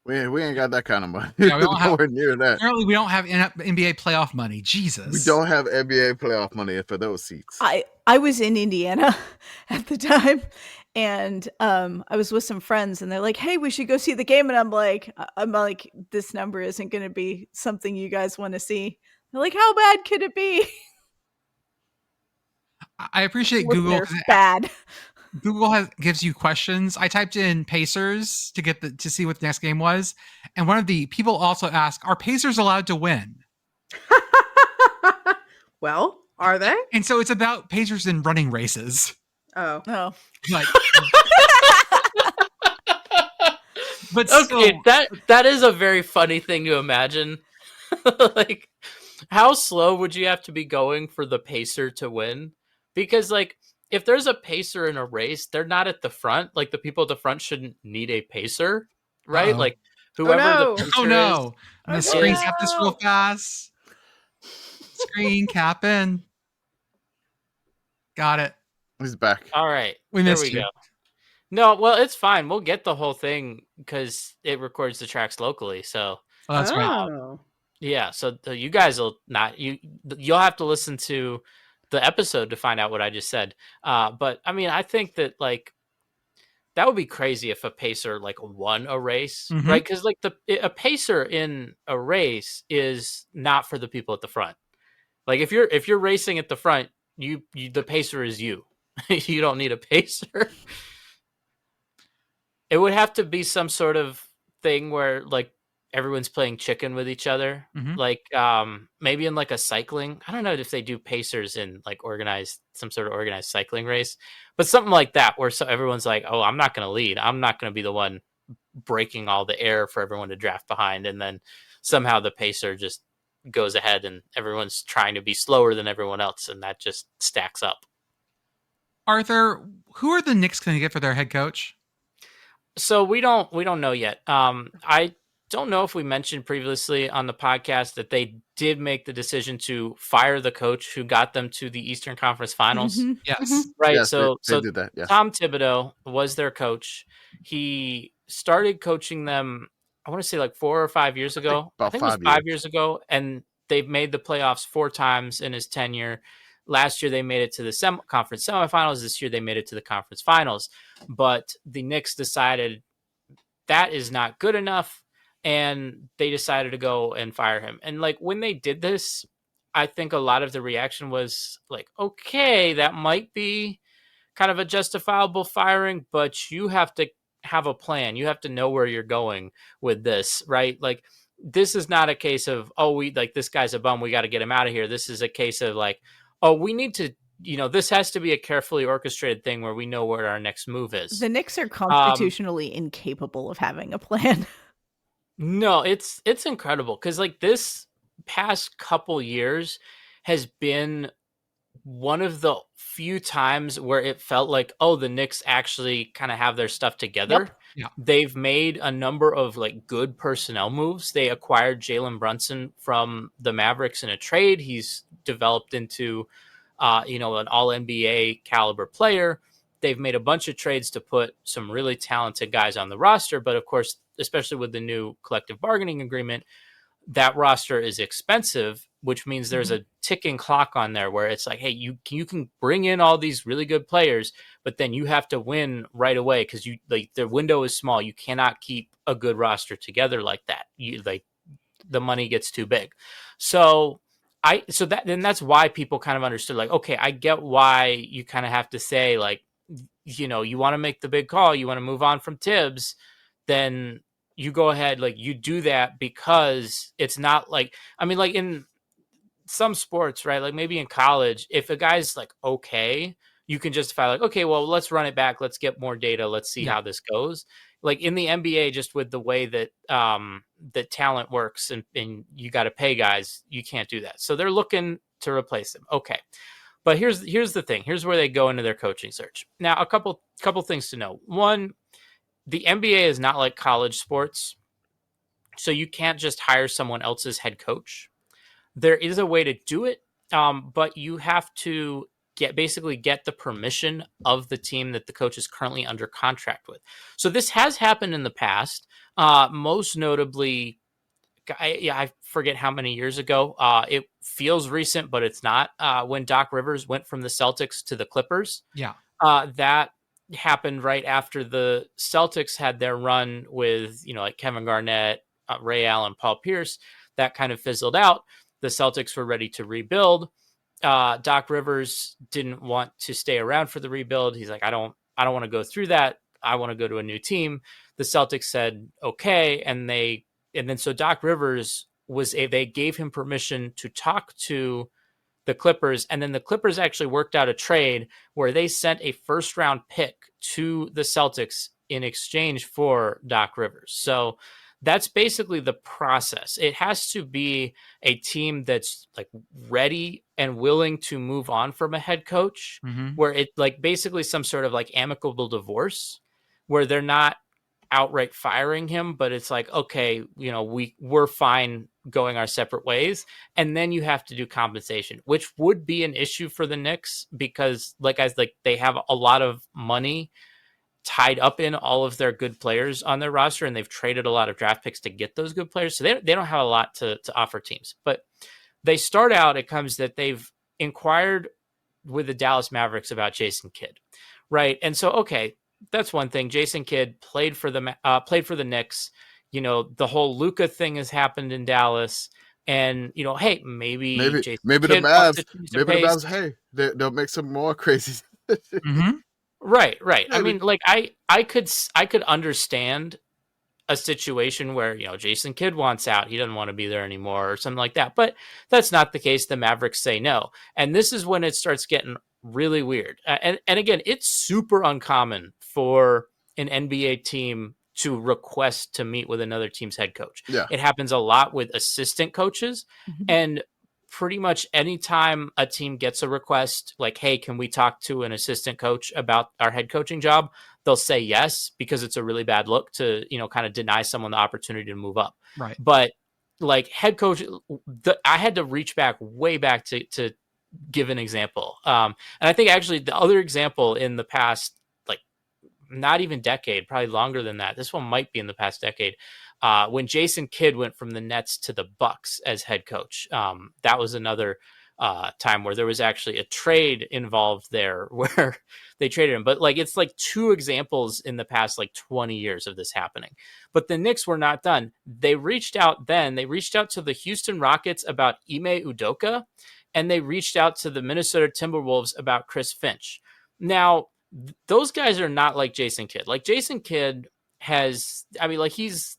We ain't got that kind of money. Yeah, we don't have, near that. Apparently, we don't have NBA playoff money. Jesus. We don't have NBA playoff money for those seats. I was in Indiana at the time, and I was with some friends, and they're like, "Hey, we should go see the game." And I'm like, "This number isn't going to be something you guys want to see." They're like, "How bad could it be?" I appreciate Google. Bad. Google gives you questions. I typed in Pacers to see what the next game was, and one of the people also asked, "Are Pacers allowed to win?" Well, are they? And so it's about Pacers in running races. Oh. But okay, that is a very funny thing to imagine. How slow would you have to be going for the pacer to win? Because like if there's a pacer in a race, they're not at the front. Like the people at the front shouldn't need a pacer, right? Uh-oh. Like Oh whoever the no! Oh pacer is. no. I'm gonna Oh screen is- cap this real no! fast. Screen capping. Got it. He's back. All right. We there missed we you. go. No, well, it's fine. We'll get the whole thing because it records the tracks locally. So Oh, that's right. Oh. yeah, so you guys will not you'll have to listen to the episode to find out what I just said. But I mean, I think that like that would be crazy if a pacer like won a race, Mhm. right? Because like a pacer in a race is not for the people at the front. Like if you're racing at the front, you the pacer is you. You don't need a pacer. It would have to be some sort of thing where like everyone's playing chicken with each other. Mhm. Like maybe in like a cycling. I don't know if they do pacers in like some sort of organized cycling race, but something like that where so everyone's like, "Oh, I'm not going to lead. I'm not going to be the one breaking all the air for everyone to draft behind." And then somehow the pacer just goes ahead and everyone's trying to be slower than everyone else and that just stacks up. Arthur, who are the Knicks going to get for their head coach? So we don't know yet. I don't know if we mentioned previously on the podcast that they did make the decision to fire the coach who got them to the Eastern Conference Finals. Mhm. Yes. Right. Yes, so they did that. Yes. Tom Thibodeau was their coach. He started coaching them, I want to say like 4 or 5 years ago. about I think it was 5 5 years. years ago. And they've made the playoffs 4 times in his tenure. Last year, they made it to the conference semifinals. This year, they made it to the conference finals. But the Knicks decided that is not good enough. And they decided to go and fire him. And like when they did this, I think a lot of the reaction was like, okay, that might be kind of a justifiable firing, but you have to have a plan. You have to know where you're going with this, right? Like this is not a case of, oh, we like this guy's a bum, we got to get him out of here. This is a case of like, oh, we need to, this has to be a carefully orchestrated thing where we know where our next move is. The Knicks are constitutionally incapable of having a plan. No, it's incredible because like this past couple years has been one of the few times where it felt like, oh, the Knicks actually kind of have their stuff together. Yep. Yeah. They've made a number of like good personnel moves. They acquired Jalen Brunson from the Mavericks in a trade. He's developed into, an all NBA caliber player. They've made a bunch of trades to put some really talented guys on the roster. But of course, especially with the new collective bargaining agreement, that roster is expensive, which means there's a ticking clock on there where it's like, hey, you can bring in all these really good players, but then you have to win right away because you like the window is small. You cannot keep a good roster together like that. You like the money gets too big. That's why people kind of understood like, okay, I get why you kind of have to say like, you want to make the big call, you want to move on from Tibbs, then you go ahead, like you do that because it's not like, I mean, like in some sports, right? Like maybe in college, if a guy's like, okay, you can justify like, okay, well, let's run it back. Let's get more data. Let's see how this goes. Like in the NBA, just with the way that, that talent works and you got to pay guys, you can't do that. So they're looking to replace them. Okay. But here's the thing. Here's where they go into their coaching search. Now, a couple things to know. One, the NBA is not like college sports, so you can't just hire someone else's head coach. There is a way to do it, but you have to get the permission of the team that the coach is currently under contract with. So this has happened in the past, most notably, I forget how many years ago. It feels recent, but it's not. When Doc Rivers went from the Celtics to the Clippers. Yeah. That happened right after the Celtics had their run with, like Kevin Garnett, Ray Allen, Paul Pierce. That kind of fizzled out. The Celtics were ready to rebuild. Doc Rivers didn't want to stay around for the rebuild. He's like, I don't want to go through that. I want to go to a new team. The Celtics said, okay. And then so Doc Rivers they gave him permission to talk to the Clippers. And then the Clippers actually worked out a trade where they sent a first round pick to the Celtics in exchange for Doc Rivers. So That's basically the process. It has to be a team that's like ready and willing to move on from a head coach, where it like basically some sort of like amicable divorce, where they're not outright firing him, but it's like, okay, we're fine going our separate ways. And then you have to do compensation, which would be an issue for the Knicks because they have a lot of money tied up in all of their good players on their roster, and they've traded a lot of draft picks to get those good players. So they don't have a lot to offer teams. But they start out, it comes that they've inquired with the Dallas Mavericks about Jason Kidd, right? And so, okay, that's one thing. Jason Kidd played for the Knicks. The whole Luka thing has happened in Dallas. And, hey, maybe Jason the Kidd Mavs, hey, they'll make some more crazy. Right. Maybe. I mean, like I could understand a situation where, Jason Kidd wants out. He doesn't want to be there anymore or something like that. But that's not the case. The Mavericks say no. And this is when it starts getting really weird. And again, it's super uncommon for an NBA team to request to meet with another team's head coach. Yeah. It happens a lot with assistant coaches. And pretty much anytime a team gets a request like, hey, can we talk to an assistant coach about our head coaching job? They'll say yes, because it's a really bad look to, kind of deny someone the opportunity to move up. Right. But like head coach, I had to reach way back to give an example. And I think actually the other example in the past, like not even decade, probably longer than that. This one might be in the past decade. When Jason Kidd went from the Nets to the Bucks as head coach. That was another time where there was actually a trade involved there where they traded him. But like, it's like two examples in the past like 20 years of this happening. But the Knicks were not done. They reached out to the Houston Rockets about Ime Udoka, and they reached out to the Minnesota Timberwolves about Chris Finch. Now, those guys are not like Jason Kidd. Like Jason Kidd he's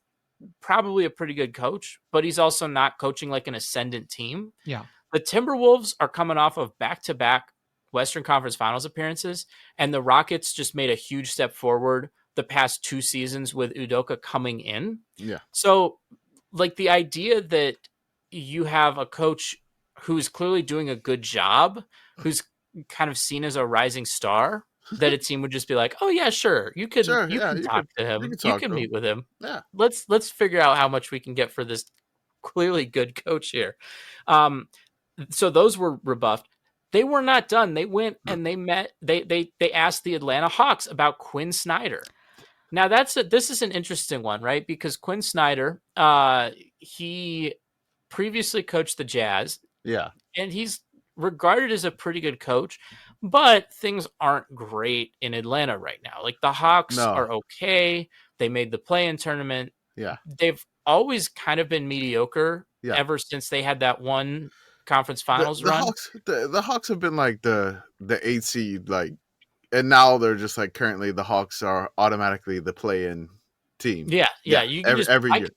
probably a pretty good coach, but he's also not coaching like an ascendant team. Yeah. The Timberwolves are coming off of back-to-back Western Conference Finals appearances, and the Rockets just made a huge step forward the past 2 seasons with Udoka coming in. Yeah. So, like, the idea that you have a coach who's clearly doing a good job, who's kind of seen as a rising star, that a team would just be like, oh yeah, sure. You can talk to him. You can meet with him. Yeah. Let's figure out how much we can get for this clearly good coach here. So those were rebuffed. They were not done. They went and they met, they asked the Atlanta Hawks about Quinn Snyder. Now this is an interesting one, right? Because Quinn Snyder, he previously coached the Jazz. Yeah. And he's regarded as a pretty good coach, but things aren't great in Atlanta right now. Like the Hawks are okay. They made the play-in tournament. Yeah. They've always kind of been mediocre ever since they had that one conference finals run. The Hawks have been like the 8 seed, like, and now they're just like currently the Hawks are automatically the play-in team. Yeah. You can every year.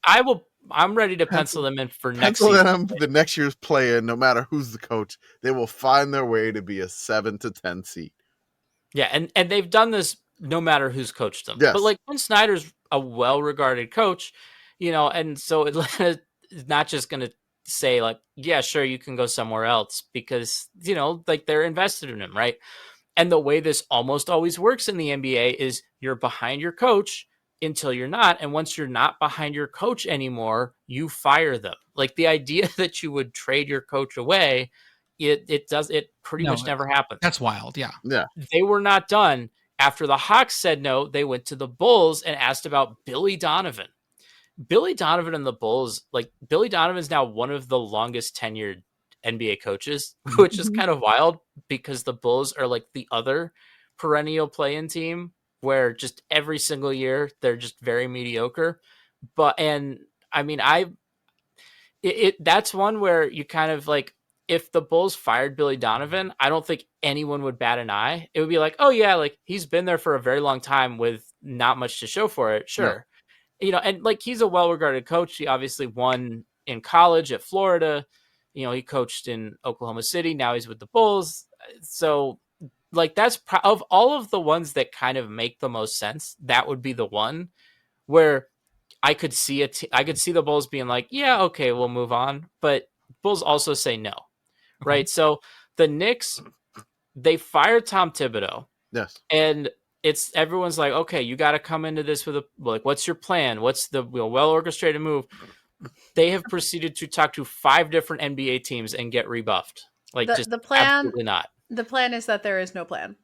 I'm ready to pencil them in for next season. The next year's play-in, no matter who's the coach, they will find their way to be a 7 to 10 seed. Yeah, and they've done this no matter who's coached them. Yes. But like Quinn Snyder's a well-regarded coach, and so Atlanta is not just going to say like, yeah, sure, you can go somewhere else because, like they're invested in him, right? And the way this almost always works in the NBA is you're behind your coach until you're not. And once you're not behind your coach anymore, you fire them. Like the idea that you would trade your coach away, it pretty much never happens. That's wild. Yeah. Yeah. They were not done. After the Hawks said no, they went to the Bulls and asked about Billy Donovan. Billy Donovan and the Bulls, like Billy Donovan is now one of the longest tenured NBA coaches, which is kind of wild because the Bulls are like the other perennial play-in team where just every single year they're just very mediocre. That's one where you kind of like, if the Bulls fired Billy Donovan, I don't think anyone would bat an eye. It would be like, oh yeah, like he's been there for a very long time with not much to show for it. Sure. Yeah. And like he's a well-regarded coach. He obviously won in college at Florida. He coached in Oklahoma City. Now he's with the Bulls. So like that's of all of the ones that kind of make the most sense, that would be the one where I could see I could see the Bulls being like, yeah, okay, we'll move on. But Bulls also say no, right? So the Knicks, they fired Tom Thibodeau, Yes. and everyone's like, okay, you got to come into this with what's your plan? What's the well orchestrated move? They have proceeded to talk to 5 different NBA teams and get rebuffed. Like, just the plan, absolutely not. The plan is that there is no plan.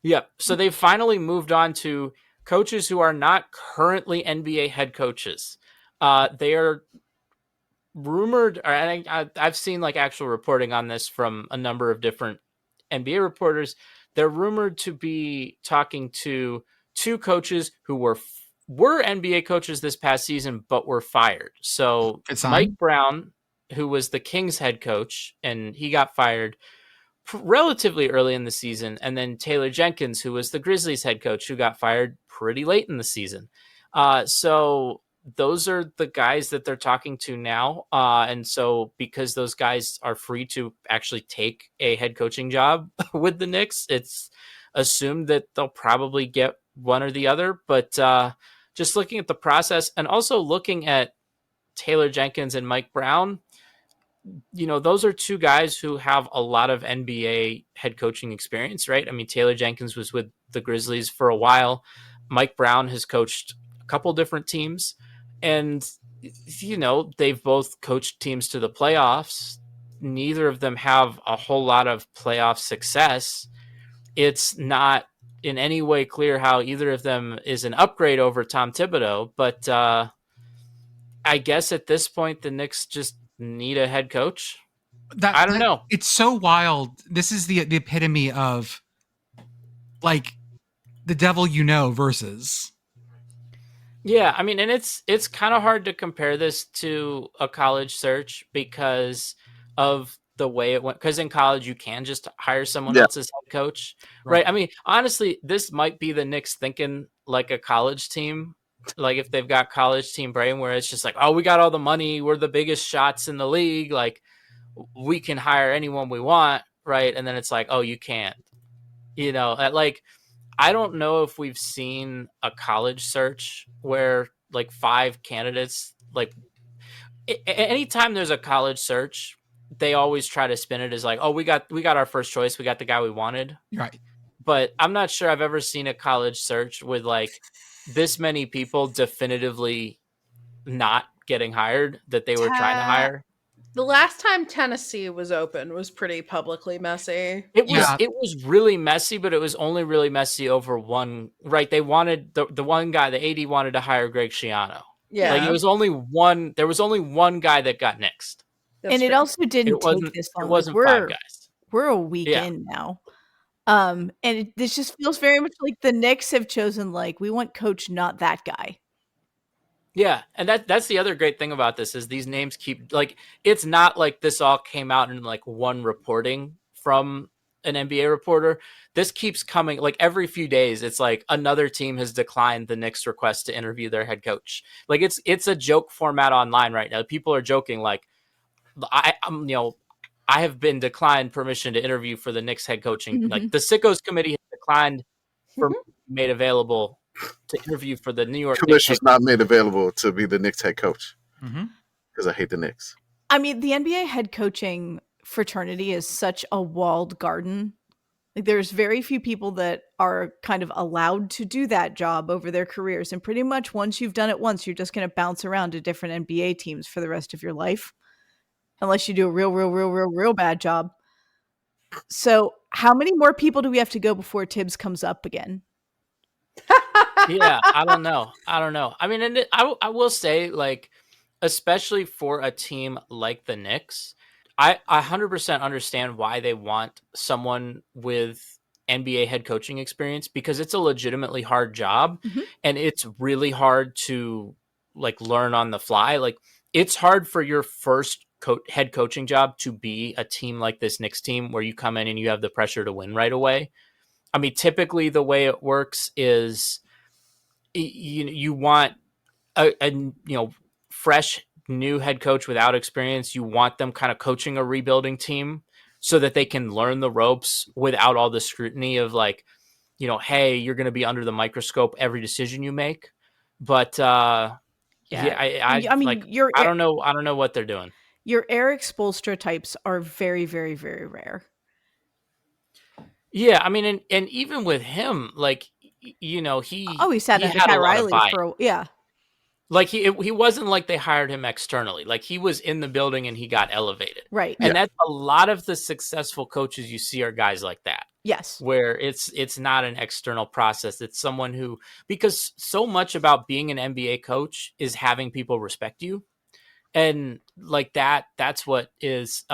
Yep. So they finally moved on to coaches who are not currently NBA head coaches. They are rumored, or I've seen like actual reporting on this from a number of different NBA reporters. They're rumored to be talking to 2 coaches who were NBA coaches this past season, but were fired. So Mike Brown, who was the Kings head coach, and he got fired relatively early in the season. And then Taylor Jenkins, who was the Grizzlies head coach, who got fired pretty late in the season. So those are the guys that they're talking to now. And so because those guys are free to actually take a head coaching job with the Knicks, it's assumed that they'll probably get one or the other. But just looking at the process and also looking at Taylor Jenkins and Mike Brown, you know, those are 2 guys who have a lot of NBA head coaching experience, right? I mean, Taylor Jenkins was with the Grizzlies for a while. Mike Brown has coached a couple different teams, and, you know, they've both coached teams to the playoffs. Neither of them have a whole lot of playoff success. It's not in any way clear how either of them is an upgrade over Tom Thibodeau, but I guess at this point, the Knicks just need a head coach. I don't know. It's so wild. This is the epitome of like the devil versus. Yeah, I mean, and it's kind of hard to compare this to a college search because of the way it went. Because in college, you can just hire someone else's head coach, right? I mean, honestly, this might be the Knicks thinking like a college team. Like if they've got college team brain where it's just like, oh, we got all the money. We're the biggest shots in the league. Like we can hire anyone we want. Right. And then it's like, oh, you can't, you know, like, I don't know if we've seen a college search where like 5 candidates, like anytime there's a college search, they always try to spin it as like, oh, we got our first choice. We got the guy we wanted. Right. But I'm not sure I've ever seen a college search with like this many people definitively not getting hired that they were trying to hire. The last time Tennessee was open was pretty publicly messy. It was really messy, but it was only really messy over one, right? They wanted the one guy, the AD wanted to hire Greg Schiano. Yeah. Like there was only one guy that got nixed. And it also didn't take this long. It wasn't 5 guys. We're a week in now. And this just feels very much like the Knicks have chosen, like, we want coach, not that guy. Yeah, and that's the other great thing about this is these names keep, like, it's not like this all came out in like one reporting from an NBA reporter. This keeps coming, like every few days. It's like another team has declined the Knicks' request to interview their head coach. Like it's a joke format online right now. People are joking like, I'm I have been declined permission to interview for the Knicks head coaching. Mm-hmm. Like the Sickos committee has declined for made available to interview for the New York Commish was not made available to be the Knicks head coach because I hate the Knicks. I mean, the NBA head coaching fraternity is such a walled garden. Like there's very few people that are kind of allowed to do that job over their careers. And pretty much once you've done it once, you're just going to bounce around to different NBA teams for the rest of your life. Unless you do a real bad job. So how many more people do we have to go before Tibbs comes up again? Yeah, I don't know. I mean, and I will say, like, especially for a team like the Knicks, I 100% understand why they want someone with NBA head coaching experience because it's a legitimately hard job and it's really hard to like learn on the fly. Like it's hard for your first head coaching job to be a team like this Knicks team where you come in and you have the pressure to win right away. I mean, typically the way it works is you want a fresh new head coach without experience. You want them kind of coaching a rebuilding team so that they can learn the ropes without all the scrutiny of like, hey, you're going to be under the microscope every decision you make. But Yeah, I mean, like I don't know what they're doing. your Eric Spoelstra types are very, very, very rare. Yeah, I mean, and even with him, like you know, he sat he under had a Cat lot of Riley buy. yeah. Like he wasn't like they hired him externally. Like he was in the building and he got elevated. Right. And that's a lot of the successful coaches you see are guys like that. Yes. Where it's not an external process. It's someone who, because so much about being an NBA coach is having people respect you. And like that's what is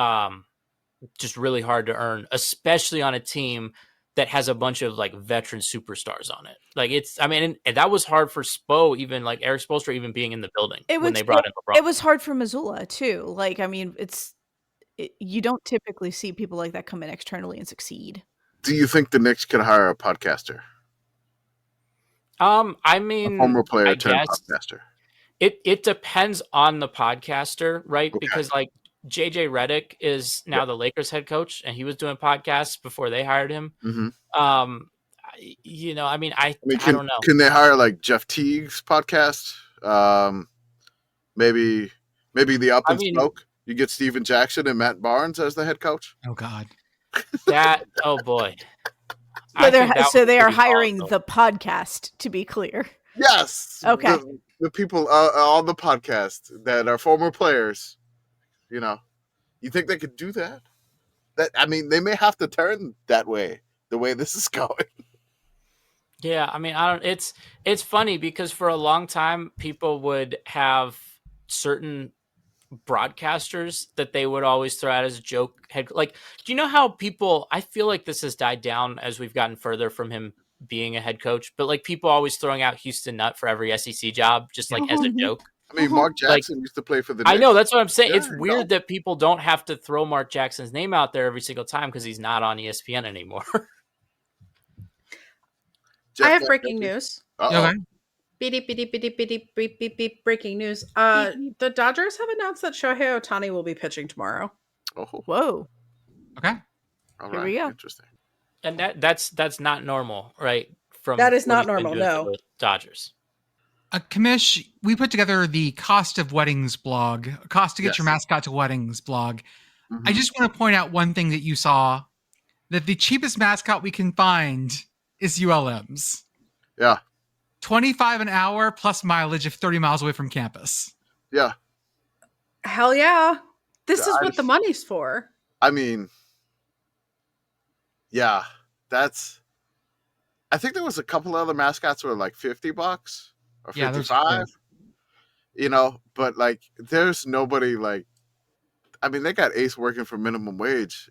just really hard to earn, especially on a team that has a bunch of like veteran superstars on it. Like and that was hard for Spo, even like Eric Spoelstra, even being in the building when they brought in LeBron. It was hard for Missoula too. Like, I mean, you don't typically see people like that come in externally and succeed. Do you think the Knicks could hire a podcaster? I mean, a former player I turned guess podcaster. It depends on the podcaster, right? Okay. Because like JJ Redick is now the Lakers head coach, and he was doing podcasts before they hired him. Mm-hmm. You know, I mean, I don't know. Can they hire like Jeff Teague's podcast? Maybe the Up and Smoke. You get Steven Jackson and Matt Barnes as the head coach. Oh God. Oh boy. So they are hiring the podcast, to be clear. Yes. Okay. The people on the podcast that are former players, you know, you think they could do that? I mean, they may have to turn that way, the way this is going. Yeah, I mean, it's funny because for a long time people would have certain broadcasters that they would always throw out as a joke. Like, do you know how I feel like this has died down as we've gotten further from him being a head coach, but like people always throwing out Houston Nutt for every SEC job, just like as a joke. I mean, Mark Jackson used to play for the Knicks. I know, that's what I'm saying. It's weird that people don't have to throw Mark Jackson's name out there every single time because he's not on ESPN anymore. I have breaking news. Okay. Beep, beep, beep, beep, beep, beep, beep, beep, breaking news. The Dodgers have announced that Shohei Ohtani will be pitching tomorrow. Oh. Whoa. Okay. All Here we go. Interesting. And that's not normal, right? That is not normal, no. Dodgers. Commish, we put together the Cost of Weddings blog, Cost to Get Your Mascot to Weddings blog. Mm-hmm. I just want to point out one thing that you saw, that the cheapest mascot we can find is ULM's. Yeah. $25 an hour plus mileage if 30 miles away from campus. Yeah. Hell yeah. This is what the money's for. I mean, yeah, I think there was a couple other mascots were like $50 or $55, you know, but like there's nobody like, I mean, they got Ace working for minimum wage.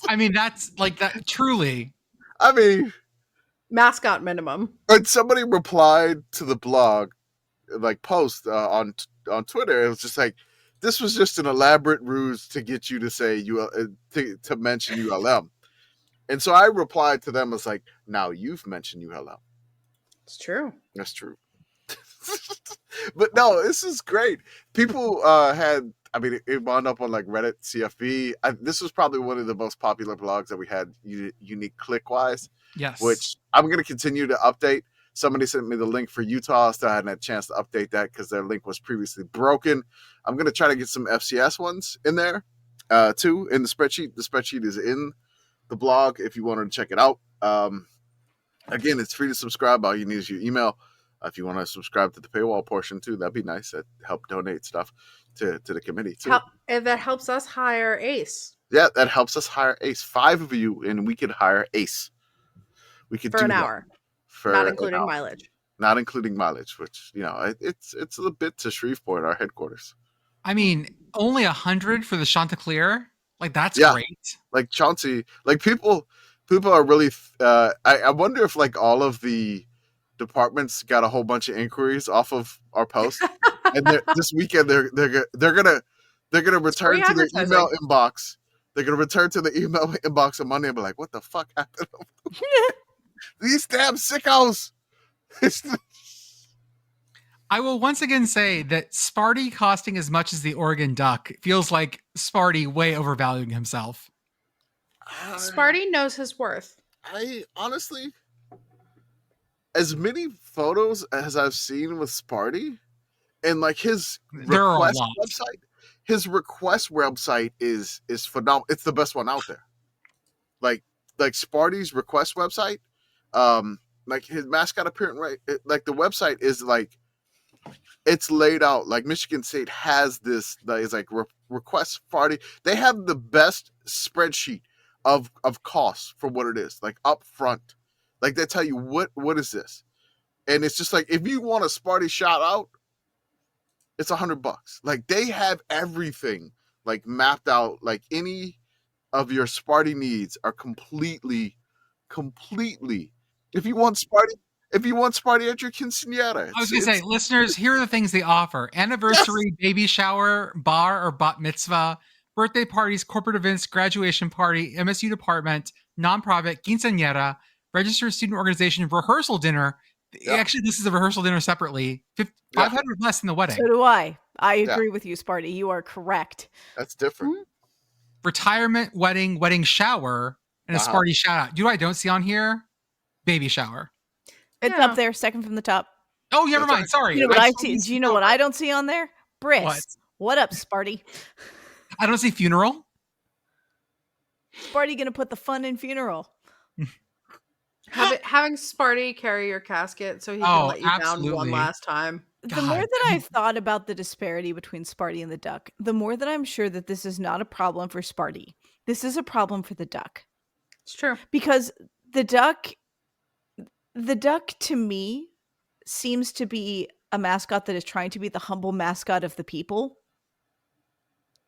I mean, that's like that truly. I mean, mascot minimum. And somebody replied to the blog, like post on Twitter. It was just like, this was just an elaborate ruse to get you to say to mention ULM. And so I replied to them as like, now you've mentioned ULM. It's true. That's true. But no, this is great. People it wound up on like Reddit, CFB. This was probably one of the most popular blogs that we had unique click-wise. Yes. Which I'm going to continue to update. Somebody sent me the link for Utah, so I hadn't had a chance to update that because their link was previously broken. I'm going to try to get some FCS ones in there too, in the spreadsheet. The spreadsheet is in the blog if you wanted to check it out. Again, it's free to subscribe. All you need is your email. If you want to subscribe to the paywall portion too, that'd be nice. That help donate stuff to the committee too. And that helps us hire Ace. Yeah, that helps us hire Ace. 5 of you, and we could hire Ace. We could for do an that. hour, not including mileage. Not including mileage, which it's a bit to Shreveport, our headquarters. I mean, only 100 for the Chanticleer. Like that's great. Like Chauncey, like people are really. I wonder if like all of the departments got a whole bunch of inquiries off of our post, and this weekend they're gonna return to their email inbox. They're gonna return to the email inbox on Monday and be like, "What the fuck happened? These damn sickos!" I will once again say that Sparty costing as much as the Oregon Duck feels like Sparty way overvaluing himself. Sparty knows his worth. I honestly, as many photos as I've seen with Sparty, and like his There are a request lot. website, his request website is phenomenal. It's the best one out there. Like Sparty's request website, like his mascot appearance, right? Like the website is like, it's laid out like Michigan State has this. Is like request Sparty. They have the best spreadsheet of costs for what it is, like up front. Like they tell you what is this, and it's just like, if you want a Sparty shout out, it's $100. Like they have everything like mapped out. Like any of your Sparty needs are completely. If you want Sparty at your quinceañera, I was going to say, listeners, here are the things they offer: anniversary, baby shower, bar or bat mitzvah, birthday parties, corporate events, graduation party, MSU department, nonprofit, quinceañera, registered student organization, rehearsal dinner. Yeah. Actually, this is a rehearsal dinner separately. 500 less than the wedding. So do I. I agree with you, Sparty. You are correct. That's different. Retirement, wedding shower, and a Sparty shout out. You know what I don't see on here? Baby shower. It's up there, second from the top. Oh, never mind. Sorry. You know what I see? Do you know what I don't see on there? Briss. What up, Sparty? I don't see funeral. Sparty gonna put the fun in funeral. Having Sparty carry your casket so he can let you down one last time. The more that I've thought about the disparity between Sparty and the duck, the more that I'm sure that this is not a problem for Sparty. This is a problem for the duck. It's true. Because the duck to me seems to be a mascot that is trying to be the humble mascot of the people.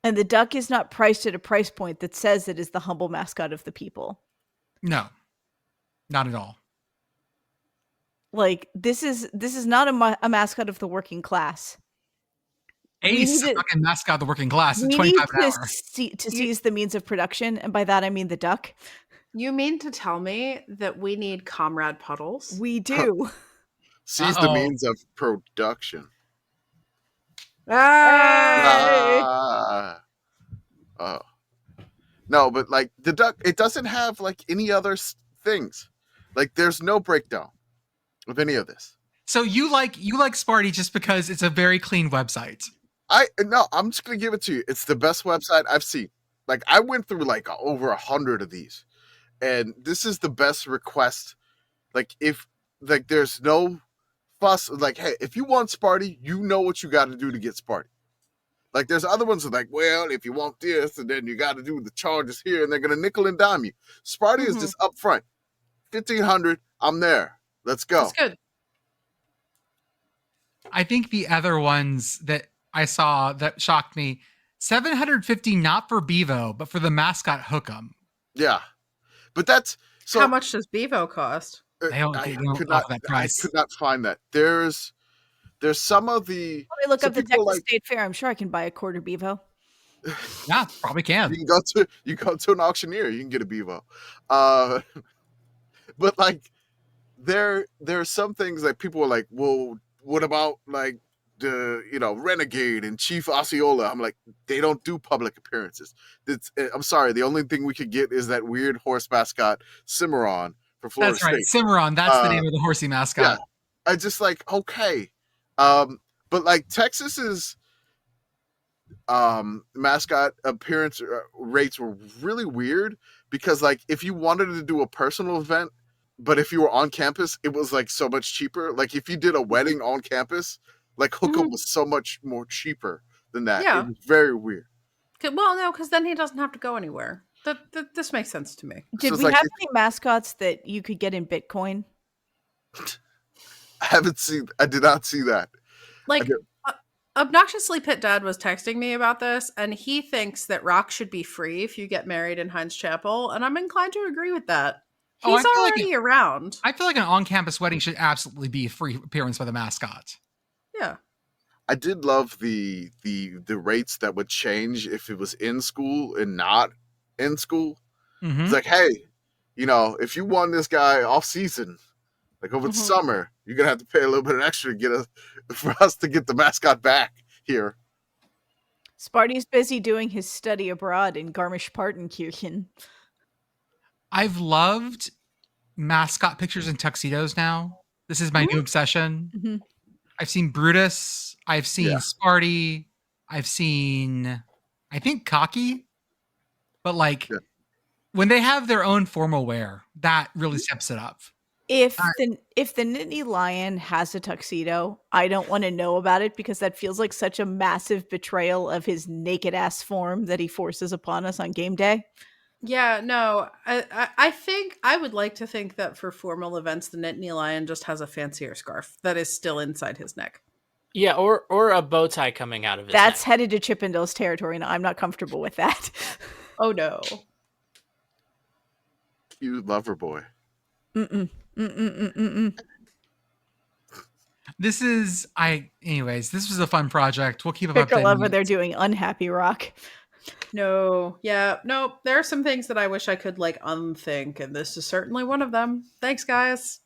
And the duck is not priced at a price point that says it is the humble mascot of the people. No, not at all. Like this is not a mascot of the working class. Ace, fucking mascot of the working class. We 25 need an hour. to seize the means of production, and by that I mean the duck. You mean to tell me that we need Comrade Puddles? We do. Seize the means of production. Ah! Oh. No, but like the duck, it doesn't have like any other things. Like there's no breakdown of any of this. So you like Sparty just because it's a very clean website. I'm just gonna give it to you. It's the best website I've seen. Like I went through like over 100 of these, and this is the best request. Like if like there's no fuss. Like hey, if you want Sparty, you know what you got to do to get Sparty. Like there's other ones that like, well, if you want this, and then you got to do the charges here, and they're gonna nickel and dime you. Sparty is just up front. 1,500. I'm there. Let's go. That's good. I think the other ones that I saw that shocked me, $750 not for Bevo, but for the mascot Hook'em. Yeah, but that's so. How much does Bevo cost? They don't offer that price. I could not find that. There's some of the. Let me look up the people Texas State Fair. I'm sure I can buy a quarter Bevo. Yeah, probably can. You go to an auctioneer, you can get a Bevo. But like there are some things that people are like, well, what about like the Renegade and Chief Osceola? I'm like, they don't do public appearances. I'm sorry, the only thing we could get is that weird horse mascot Cimarron for Florida State. That's right, Cimarron. That's the name of the horsey mascot. Yeah, I just like okay, but like Texas's mascot appearance rates were really weird because like if you wanted to do a personal event, but if you were on campus, it was like so much cheaper. Like if you did a wedding on campus, like Hook'em was so much more cheaper than that. Yeah. It was very weird. Well, no, because then he doesn't have to go anywhere. This makes sense to me. Did So we it's like have any mascots that you could get in Bitcoin? I did not see that. Like, obnoxiously, Pitt Dad was texting me about this, and he thinks that rock should be free if you get married in Heinz Chapel, and I'm inclined to agree with that. He's already around. I feel like an on-campus wedding should absolutely be a free appearance by the mascot. Yeah. I did love the rates that would change if it was in school and not in school. Mm-hmm. It's like, hey, if you want this guy off season, like over the summer, you're gonna have to pay a little bit extra for us to get the mascot back here. Sparty's busy doing his study abroad in Garmisch-Partenkirchen. I've loved mascot pictures in tuxedos now. This is my new obsession. Mm-hmm. I've seen Brutus. I've seen Yeah. Sparty. I've seen, I think, Cocky. But like Yeah. when they have their own formal wear, that really steps it up. If the Nittany Lion has a tuxedo, I don't want to know about it because that feels like such a massive betrayal of his naked ass form that he forces upon us on game day. Yeah, no, I think I would like to think that for formal events, the Nittany Lion just has a fancier scarf that is still inside his neck. Yeah, or a bow tie coming out of his That's neck. headed to Chippendale's territory, and I'm not comfortable with that. Oh no. You lover boy. Mm-mm. Mm-mm-mm-mm-mm. This was a fun project. We'll keep Pick a lover, updating. they're doing Unhappy Rock. No, yeah, no, there are some things that I wish I could like unthink, and this is certainly one of them. Thanks, guys.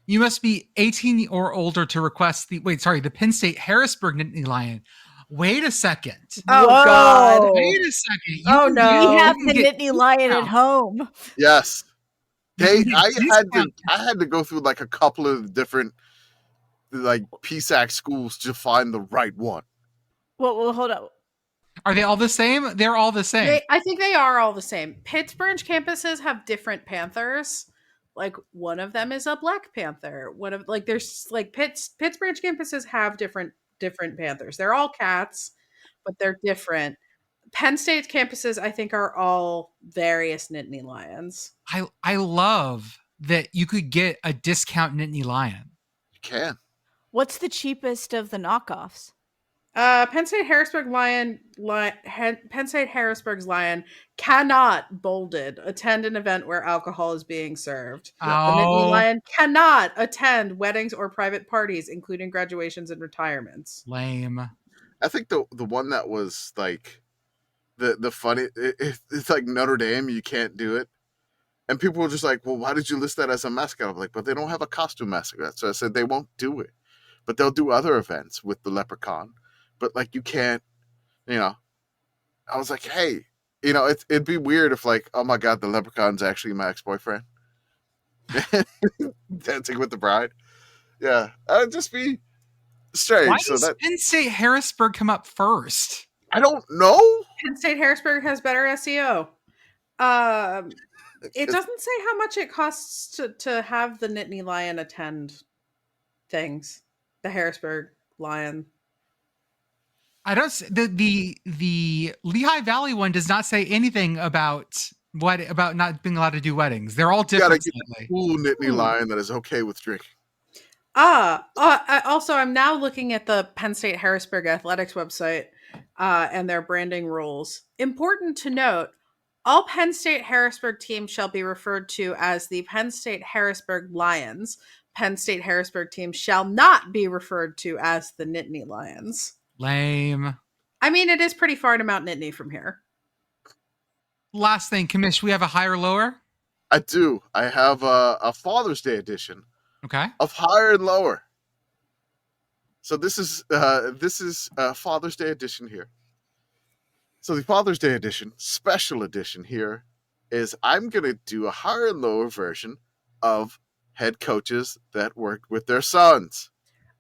You must be 18 or older to request the Penn State Harrisburg Nittany Lion. Wait a second. Oh Whoa. God. Wait a second. Oh, no. We have can the get Nittany Lion at discounts. home. Yes. You can get I had to go through like a couple of different like PSAC schools to find the right one. Well, hold up. Are they all the same? They're all the same. I think they are all the same. Pittsburgh campuses have different panthers. Like one of them is a black panther. One of like there's like Pittsburgh campuses have different panthers. They're all cats, but they're different. Penn State campuses, I think, are all various Nittany Lions. I love that you could get a discount Nittany Lion. You can. What's the cheapest of the knockoffs? Penn State Harrisburg's Lion cannot, bolded, attend an event where alcohol is being served. The Nittany Oh, Lion cannot attend weddings or private parties, including graduations and retirements. lame. I think the one that was like the funny it's like Notre Dame, you can't do it. And people were just like, well, why did you list that as a mascot? I'm like, but they don't have a costume mascot. So I said they won't do it. But they'll do other events with the leprechaun. But like you can't, I was like, hey, it'd be weird if like, oh my God, the leprechaun's actually my ex-boyfriend. Dancing with the bride. Yeah. That'd just be strange. Why So does that Penn State Harrisburg come up first? I don't know. Penn State Harrisburg has better SEO. It doesn't say how much it costs to have the Nittany Lion attend things. The Harrisburg Lion. I don't. The Lehigh Valley one does not say anything about not being allowed to do weddings. They're all You gotta different. get the slightly. cool Nittany Lion that is okay with drinking. I'm now looking at the Penn State Harrisburg Athletics website and their branding rules. Important to note, all Penn State Harrisburg teams shall be referred to as the Penn State Harrisburg Lions. Penn State Harrisburg teams shall not be referred to as the Nittany Lions. Lame. I mean, it is pretty far to Mount Nittany from here. Last thing, Commish, we have a higher lower. I do. I have a Father's Day edition Okay. of Higher and Lower. So this is Father's Day edition here. So the Father's Day edition, special edition here, is I'm gonna do a higher and lower version of head coaches that worked with their sons.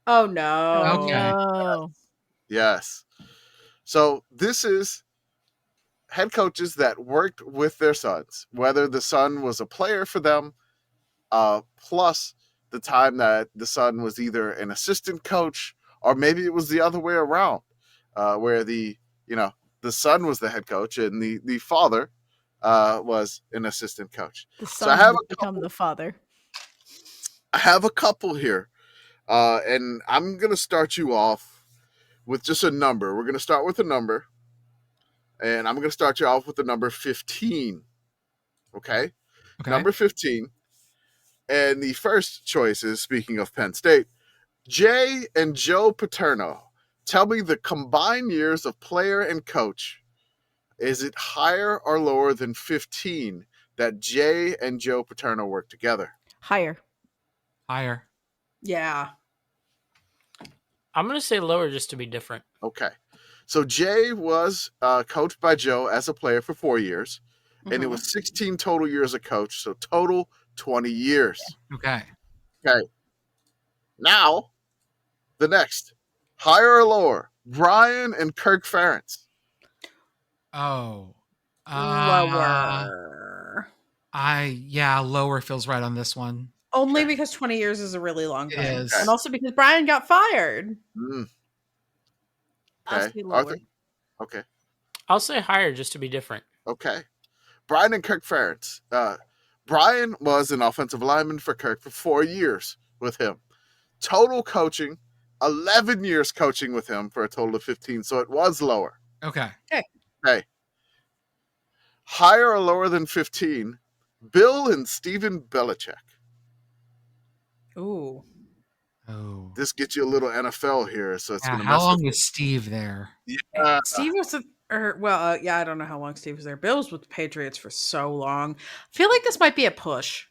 Oh no. Okay. No. Yes. So this is head coaches that worked with their sons, whether the son was a player for them, plus the time that the son was either an assistant coach or maybe it was the other way around, where the son was the head coach and the father was an assistant coach. The So son I have will a become couple- the father. I have a couple here, and I'm going to start you off with just a number. We're going to start with a number, and I'm going to start you off with the number 15. Okay? Number 15. And the first choice is, speaking of Penn State, Jay and Joe Paterno. Tell me the combined years of player and coach. Is it higher or lower than 15 that Jay and Joe Paterno worked together? Higher. Higher. Yeah. I'm going to say lower just to be different. Okay. So Jay was coached by Joe as a player for 4 years, and it was 16 total years of coach, so total 20 years. Okay. Okay. Now, the next. Higher or lower? Brian and Kirk Ferentz. Oh. Lower. Lower feels right on this one. Only Okay. because 20 years is a really long It time. is. And also because Brian got fired. Mm. I'll Okay. say lower. Arthur? Okay. I'll say higher just to be different. Okay. Brian and Kirk Ferentz. Brian was an offensive lineman for Kirk for 4 years with him. Total coaching, 11 years coaching with him for a total of 15. So it was lower. Okay. Okay. Higher or lower than 15? Bill and Steven Belichick. Ooh. Oh. This gets you a little NFL here, so it's Yeah, going to how mess long with was Steve there? you. Yeah. Steve was I don't know how long Steve was there. Bill was with the Patriots for so long. I feel like this might be a push.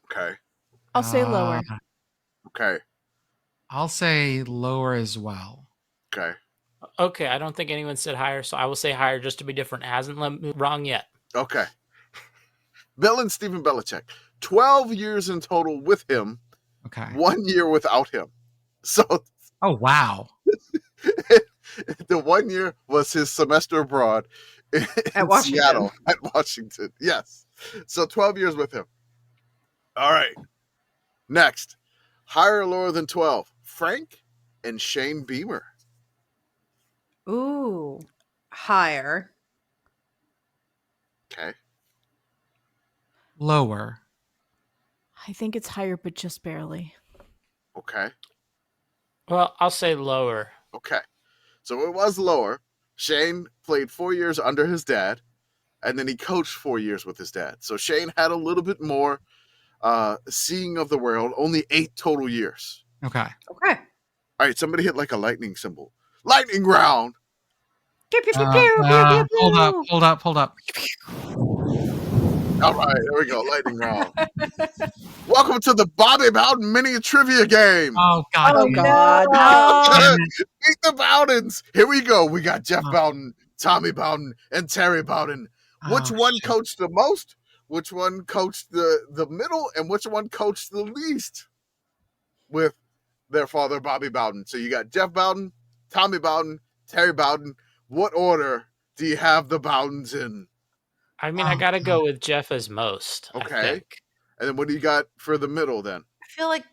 Okay. I'll say lower. Okay. I'll say lower as well. Okay. Okay, I don't think anyone said higher, so I will say higher just to be different. It hasn't let me wrong yet. Okay. Bill and Steven Belichick. 12 years in total with him, Okay. 1 year without him. So Oh, wow. the 1 year was his semester abroad in Washington. Seattle at Washington. Yes. So 12 years with him. All right. Next. Higher or lower than 12? Frank and Shane Beamer. Ooh. Higher. Okay. Lower. I think it's higher, but just barely. Okay. Well, I'll say lower. Okay. So it was lower. Shane played 4 years under his dad, and then he coached 4 years with his dad. So Shane had a little bit more seeing of the world, only 8 total years. Okay. Okay. All right, somebody hit like a lightning symbol. Lightning round. Pew, pew, pew, pew, pew, pew, pew. Hold up. All right, there we go. Lightning round. Welcome to the Bobby Bowden mini trivia game. Oh, God. Oh, damn it. God. No. Damn it. Meet the Bowdens. Here we go. We got Jeff Bowden, Tommy Bowden, and Terry Bowden. Which Oh, one shit. coached the most? Which one coached the middle? And which one coached the least with their father, Bobby Bowden? So you got Jeff Bowden, Tommy Bowden, Terry Bowden. What order do you have the Bowdens in? I mean, Oh, I got to God. go with Jeff as most. I Okay. think. And then what do you got for the middle then? I feel like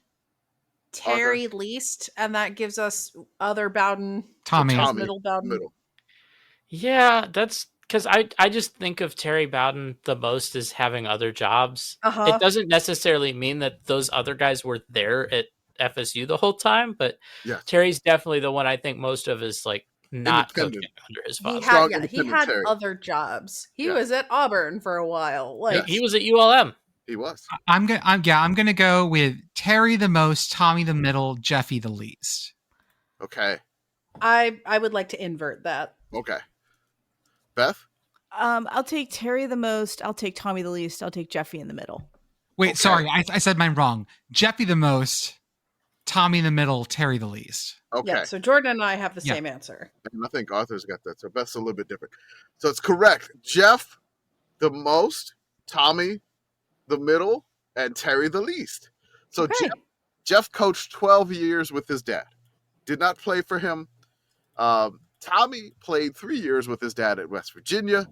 Terry least, and that gives us other Bowden. Tommy. So Middle Bowden. middle. Yeah, that's because I just think of Terry Bowden the most as having other jobs. Uh-huh. It doesn't necessarily mean that those other guys were there at FSU the whole time, but Yes. Terry's definitely the one I think most of is like not coaching Independent. under his He father. Strong, had independent Terry. other jobs. He Yeah. was at Auburn for a while. Like Yes. He was at ULM. He was. I'm gonna go with Terry the most, Tommy the middle, Jeffy the least. Okay. I would like to invert that. Okay. Beth? I'll take Terry the most. I'll take Tommy the least. I'll take Jeffy in the middle. Wait, Okay. sorry, I said mine wrong. Jeffy the most, Tommy the middle, Terry the least. Okay. Yeah, so Jordan and I have the Yeah. same answer. And I think Arthur's got that. So Beth's a little bit different. So it's correct. Jeff the most, Tommy the middle, and Terry the least. So Okay. Jeff coached 12 years with his dad. Did not play for him. Tommy played 3 years with his dad at West Virginia,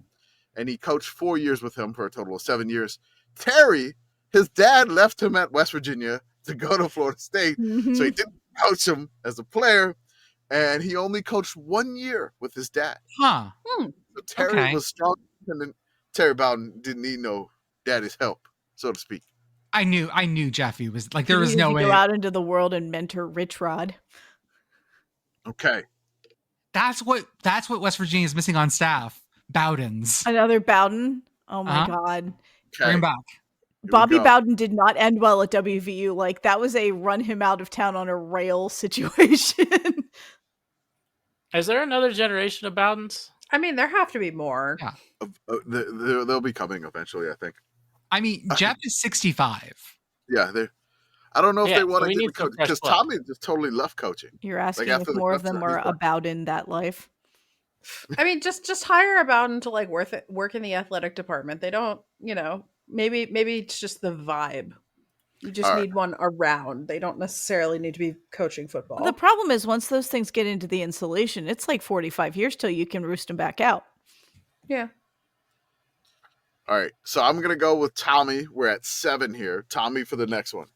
and he coached 4 years with him for a total of 7 years. Terry, his dad left him at West Virginia to go to Florida State, so he didn't coach him as a player, and he only coached 1 year with his dad. Huh. So Terry Okay. was strong, and then Terry Bowden didn't need no daddy's help, so to speak. I knew Jeffy was like there He was needed no to way. go out into the world and mentor Rich Rod. Okay. That's what West Virginia is missing on staff. Bowdens. Another Bowden. Oh my Uh-huh. God. Bring Okay. him back. we Bobby go. Bowden did not end well at WVU. Like that was a run him out of town on a rail situation. Is there another generation of Bowdens? I mean, there have to be more. Yeah. They'll be coming eventually, I think. I mean, Jeff is 65. Yeah, I don't know if Yeah, they want so to we get need the some coach fresh because blood. Tommy just totally left coaching. You're asking after if the more of Cubs them are- are he's done. about in that life. I mean, just hire a Bowden to like work in the athletic department. They don't, maybe it's just the vibe. You just All right. need one around. They don't necessarily need to be coaching football. The problem is once those things get into the insulation, it's like 45 years till you can roost them back out. Yeah. All right. So I'm going to go with Tommy. We're at 7 here. Tommy for the next one.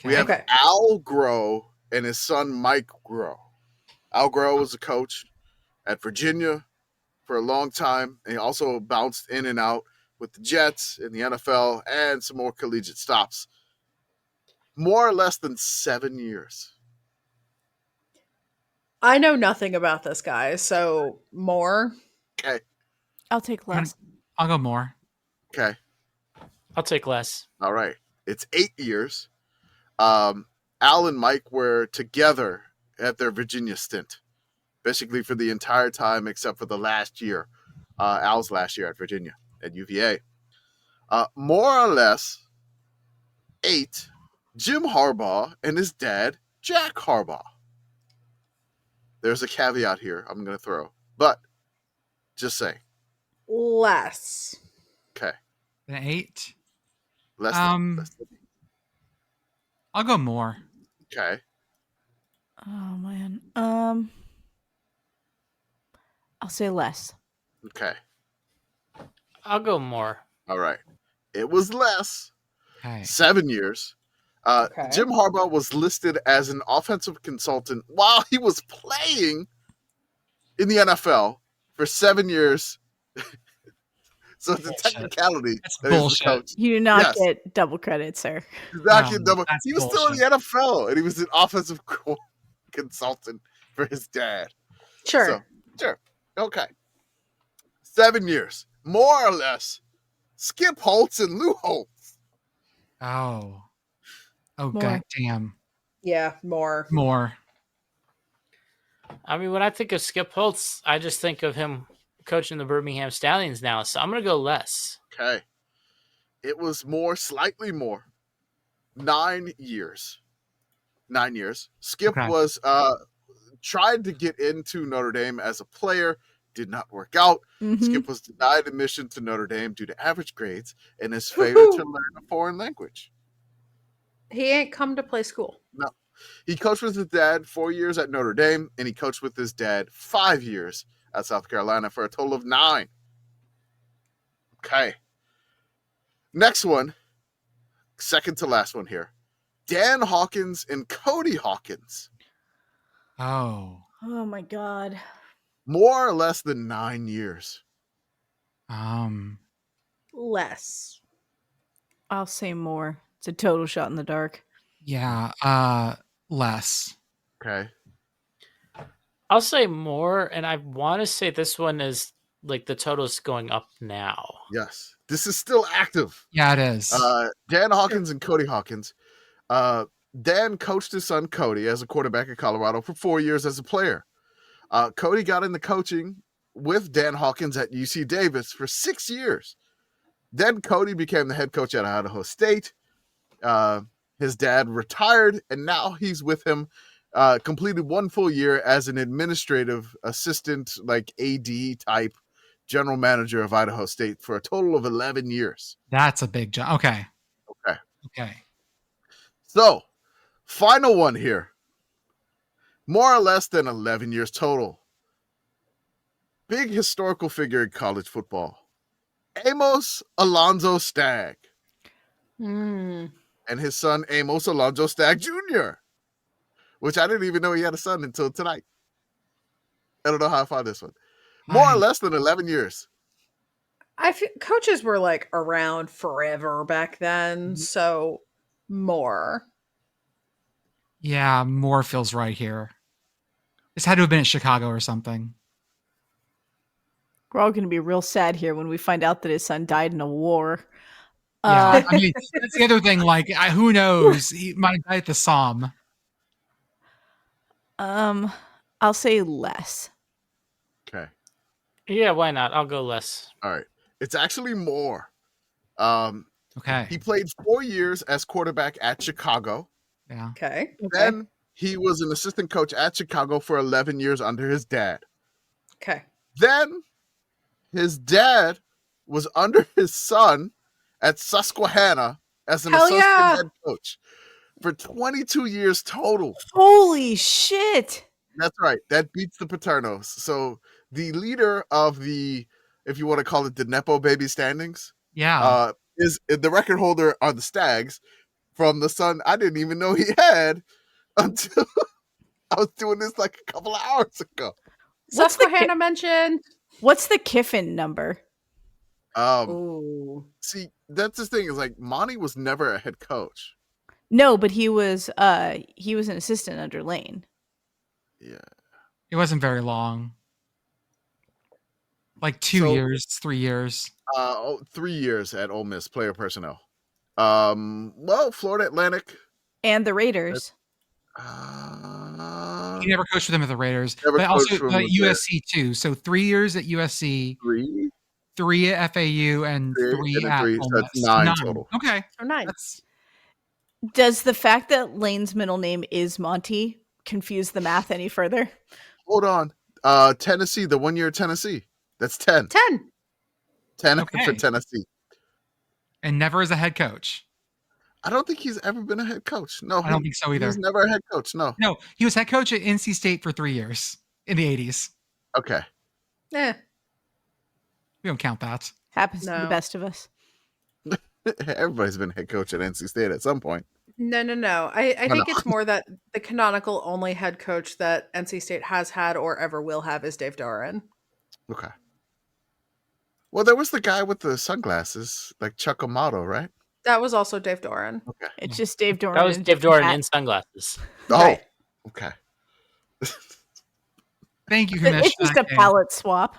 We have Okay. Al Groh and his son, Mike Groh. Al Groh was a coach at Virginia for a long time. And he also bounced in and out with the Jets in the NFL and some more collegiate stops. More or less than 7 years. I know nothing about this guy, so more. Okay. I'll take less. I'll go more. Okay. I'll take less. All right. It's 8 years. Al and Mike were together at their Virginia stint, basically for the entire time except for the last year, Al's last year at Virginia at UVA. More or less 8, Jim Harbaugh and his dad, Jack Harbaugh. There's a caveat here I'm going to throw, but just saying. Less. Okay. An 8. Less Um, than 8. I'll go more. Okay. Oh man. I'll say less. Okay. I'll go more. All right. It was less. Okay. 7 years. Okay. Jim Harbaugh was listed as an offensive consultant while he was playing in the NFL for 7 years. So it's a Bullshit. technicality. That's that he's the bullshit. coach. You do not Yes. get double credit, sir. Exactly. No, that's he was still in the NFL, and he was an offensive consultant for his dad. Sure. So, sure. Okay. 7 years. More or less. Skip Holtz and Lou Holtz. Oh, More. god damn. Yeah, more. More. I mean, when I think of Skip Holtz, I just think of him coaching the Birmingham Stallions now. So I'm going to go less. Okay. It was more, slightly more. 9 years. 9 years. Skip Okay. was tried to get into Notre Dame as a player, did not work out. Mhm. Skip was denied admission to Notre Dame due to average grades and his failure to learn a foreign language. He ain't come to play school. No. He coached with his dad 4 years at Notre Dame, and he coached with his dad 5 years at South Carolina for a total of 9. Okay. Next one, second to last one here. Dan Hawkins and Cody Hawkins. Oh. Oh my god. More or less than 9 years. Less. I'll say more. It's a total shot in the dark. Yeah. Less. Okay. I'll say more, and I want to say this one is like the total's going up now. Yes. This is still active. Yeah, it is. Dan Hawkins and Cody Hawkins. Dan coached his son Cody as a quarterback at Colorado for 4 years as a player. Cody got into coaching with Dan Hawkins at UC Davis for 6 years. Then Cody became the head coach at Idaho State. His dad retired, and now he's with him. Completed 1 full year as an administrative assistant, like AD type general manager of Idaho State for a total of 11 years. That's a big jump. Okay. Okay. Okay. So, final one here. More or less than 11 years total. Big historical figure in college football. Amos Alonzo Stagg Mm. and his son Amos Alonzo Stagg Jr., which I didn't even know he had a son until tonight. I don't know how I found this one. More or less than 11 years. I feel coaches were like around forever back then, so more. Yeah, more feels right here. This had to have been at Chicago or something. We're all going to be real sad here when we find out that his son died in a war. Yeah, I mean, that's the other thing. Like, who knows? He might die at the Somme. I'll say less. Okay. Yeah, why not? I'll go less. All right. It's actually more. Okay. He played 4 years as quarterback at Chicago. Yeah. Okay. Then he was an assistant coach at Chicago for 11 years under his dad. Okay. Then his dad was under his son at Susquehanna as an associate head coach for 22 years total. Holy shit. That's right. That beats the Paternos. So the leader of the, if you want to call it the Nepo baby standings, Yeah. is the record holder are the Stags from the son I didn't even know he had until I was doing this like a couple of hours ago. What's the Susquehanna mentioned. What's the Kiffin number? Ooh. See, that's the thing is like Monty was never a head coach. No, but he was an assistant under Lane. Yeah. It wasn't very long. Like 2 years, 3 years. 3 years at Ole Miss player personnel. Well, Florida Atlantic And the Raiders. He never coached for them at the Raiders, Never but also coached for them at with there. USC too. So 3 years at USC, 3, 3 at FAU, and 3 and then at 3, Ole so that's Miss. 9 total. Okay, Oh, 9. that's Does the fact that Lane's middle name is Monty confuse the math any further? Hold on. Tennessee, the 1 year Tennessee. That's 10. 10. 10 Okay. for Tennessee. and never as a head coach. I don't think he's ever been a head coach. No, I don't think so either. He's never a head coach. No. No, he was head coach at NC State for 3 years in the 80s. Okay. Eh. We don't count that. Happens to the No. best of us. Everybody's been head coach at NC State at some point. No. I Oh, think no. it's more that the canonical only head coach that NC State has had or ever will have is Dave Doeren. Okay. Well, there was the guy with the sunglasses, like Chuck Amato, right? That was also Dave Doeren. Okay. It's just Dave Doeren. That was in a Dave different Doeren hat. in sunglasses. Oh, Right. okay. Thank you, Commish. It's just a palette swap.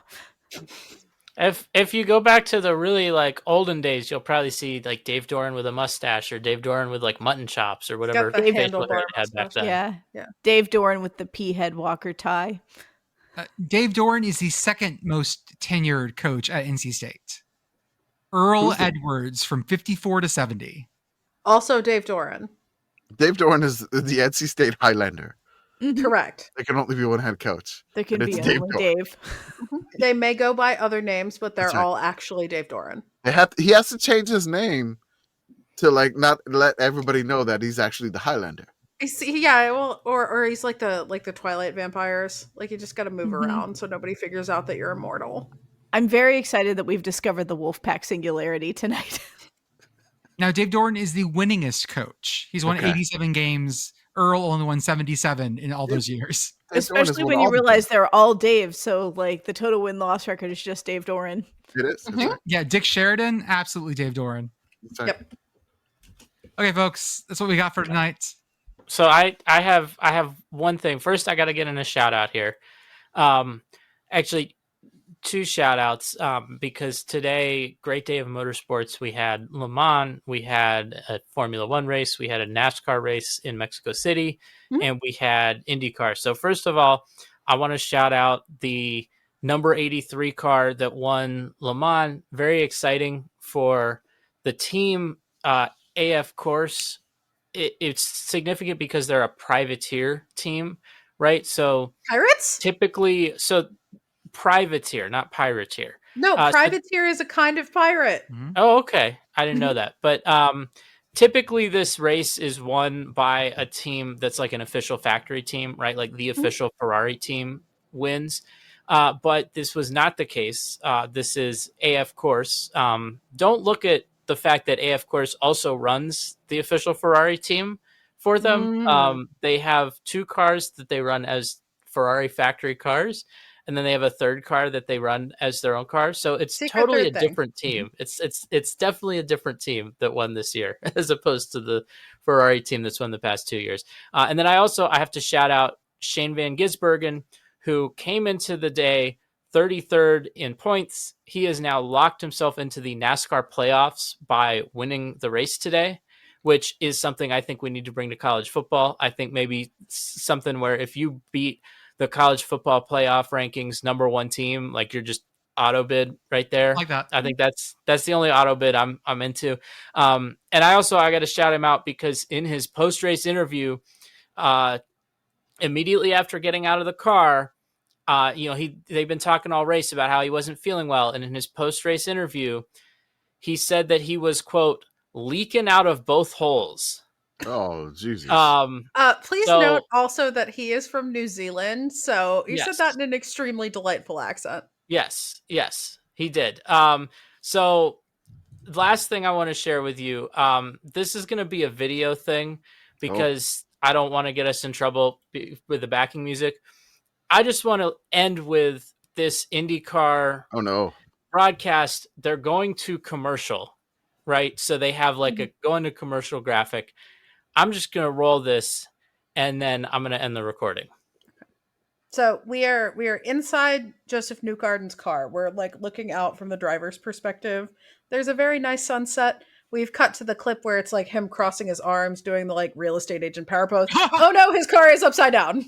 If you go back to the really like olden days, you'll probably see like Dave Doeren with a mustache or Dave Doeren with like mutton chops or whatever the facial hair handlebar they had back mustache. then. Yeah. Yeah. Dave Doeren with the P head Walker tie. Dave Doeren is the second most tenured coach at NC State. Earl Who's the- Edwards from 54 to 70. Also Dave Doeren. Dave Doeren is the NC State Highlander. Mhm. Correct. There can only be one head coach. There can And be it's Dave only Doeren. Dave. They may go by other names, but they're That's right. all actually Dave Doeren. He has to change his name to like not let everybody know that he's actually the Highlander. Yeah, well, or he's like the Twilight vampires. Like you just got to move Mhm. around so nobody figures out that you're immortal. I'm very excited that we've discovered the Wolfpack singularity tonight. Now, Dave Doeren is the winningest coach. He's won Okay. 87 games. Earl only won 77 in all those years. Dave Doeren has Especially won when you all the realize games. they're all Dave. So like the total win-loss record is just Dave Doeren. It is. That's Mhm. right. Yeah, Dick Sheridan, absolutely Dave Doeren. That's right. Yep. Okay, folks, that's what we got for tonight. So I have one thing. First, I got to get in a shout out here. Actually, two shout outs because today, great day of motorsports. We had Le Mans, we had a Formula One race, we had a NASCAR race in Mexico City, Mhm. and we had IndyCar. So first of all, I want to shout out the number 83 car that won Le Mans. Very exciting for the team. AF Course. It's significant because they're a privateer team, right? So Pirates? typically, privateer, not pirateer. No, so- privateer is a kind of pirate. Oh, okay. I didn't know that. But typically this race is won by a team that's like an official factory team, right? Like the official Ferrari team wins. But this was not the case. This is AF Course. Don't look at the fact that AF Course also runs the official Ferrari team for them. They have two cars that they run as Ferrari factory cars, and then they have a third car that they run as their own car. So it's Secret totally a third thing. different team. It's definitely a different team that won this year as opposed to the Ferrari team that's won the past 2 years. And then I have to shout out Shane Van Gisbergen, who came into the day 33rd in points. He has now locked himself into the NASCAR playoffs by winning the race today, which is something I think we need to bring to college football. I think maybe something where if you beat the college football playoff rankings number one team, like you're just auto bid right there. Like that. I think that's the only auto bid I'm into. And I got to shout him out because in his post-race interview, immediately after getting out of the car, they've been talking all race about how he wasn't feeling well. And in his post-race interview, he said that he was, quote, leaking out of both holes. Oh, Jesus. Please So- note also that he is from New Zealand, so he said that Yes. in an extremely delightful accent. Yes, he did. So last thing I want to share with you, this is going to be a video thing because I don't want to get us in trouble with the backing music. I just want to end with this IndyCar Oh no. broadcast. They're going to commercial, right? So they have like a going to commercial graphic. I'm just going to roll this and then I'm going to end the recording. So we are inside Joseph Newgarden's car. We're like looking out from the driver's perspective. There's a very nice sunset. We've cut to the clip where it's like him crossing his arms, doing the like real estate agent power pose. Oh no, his car is upside down.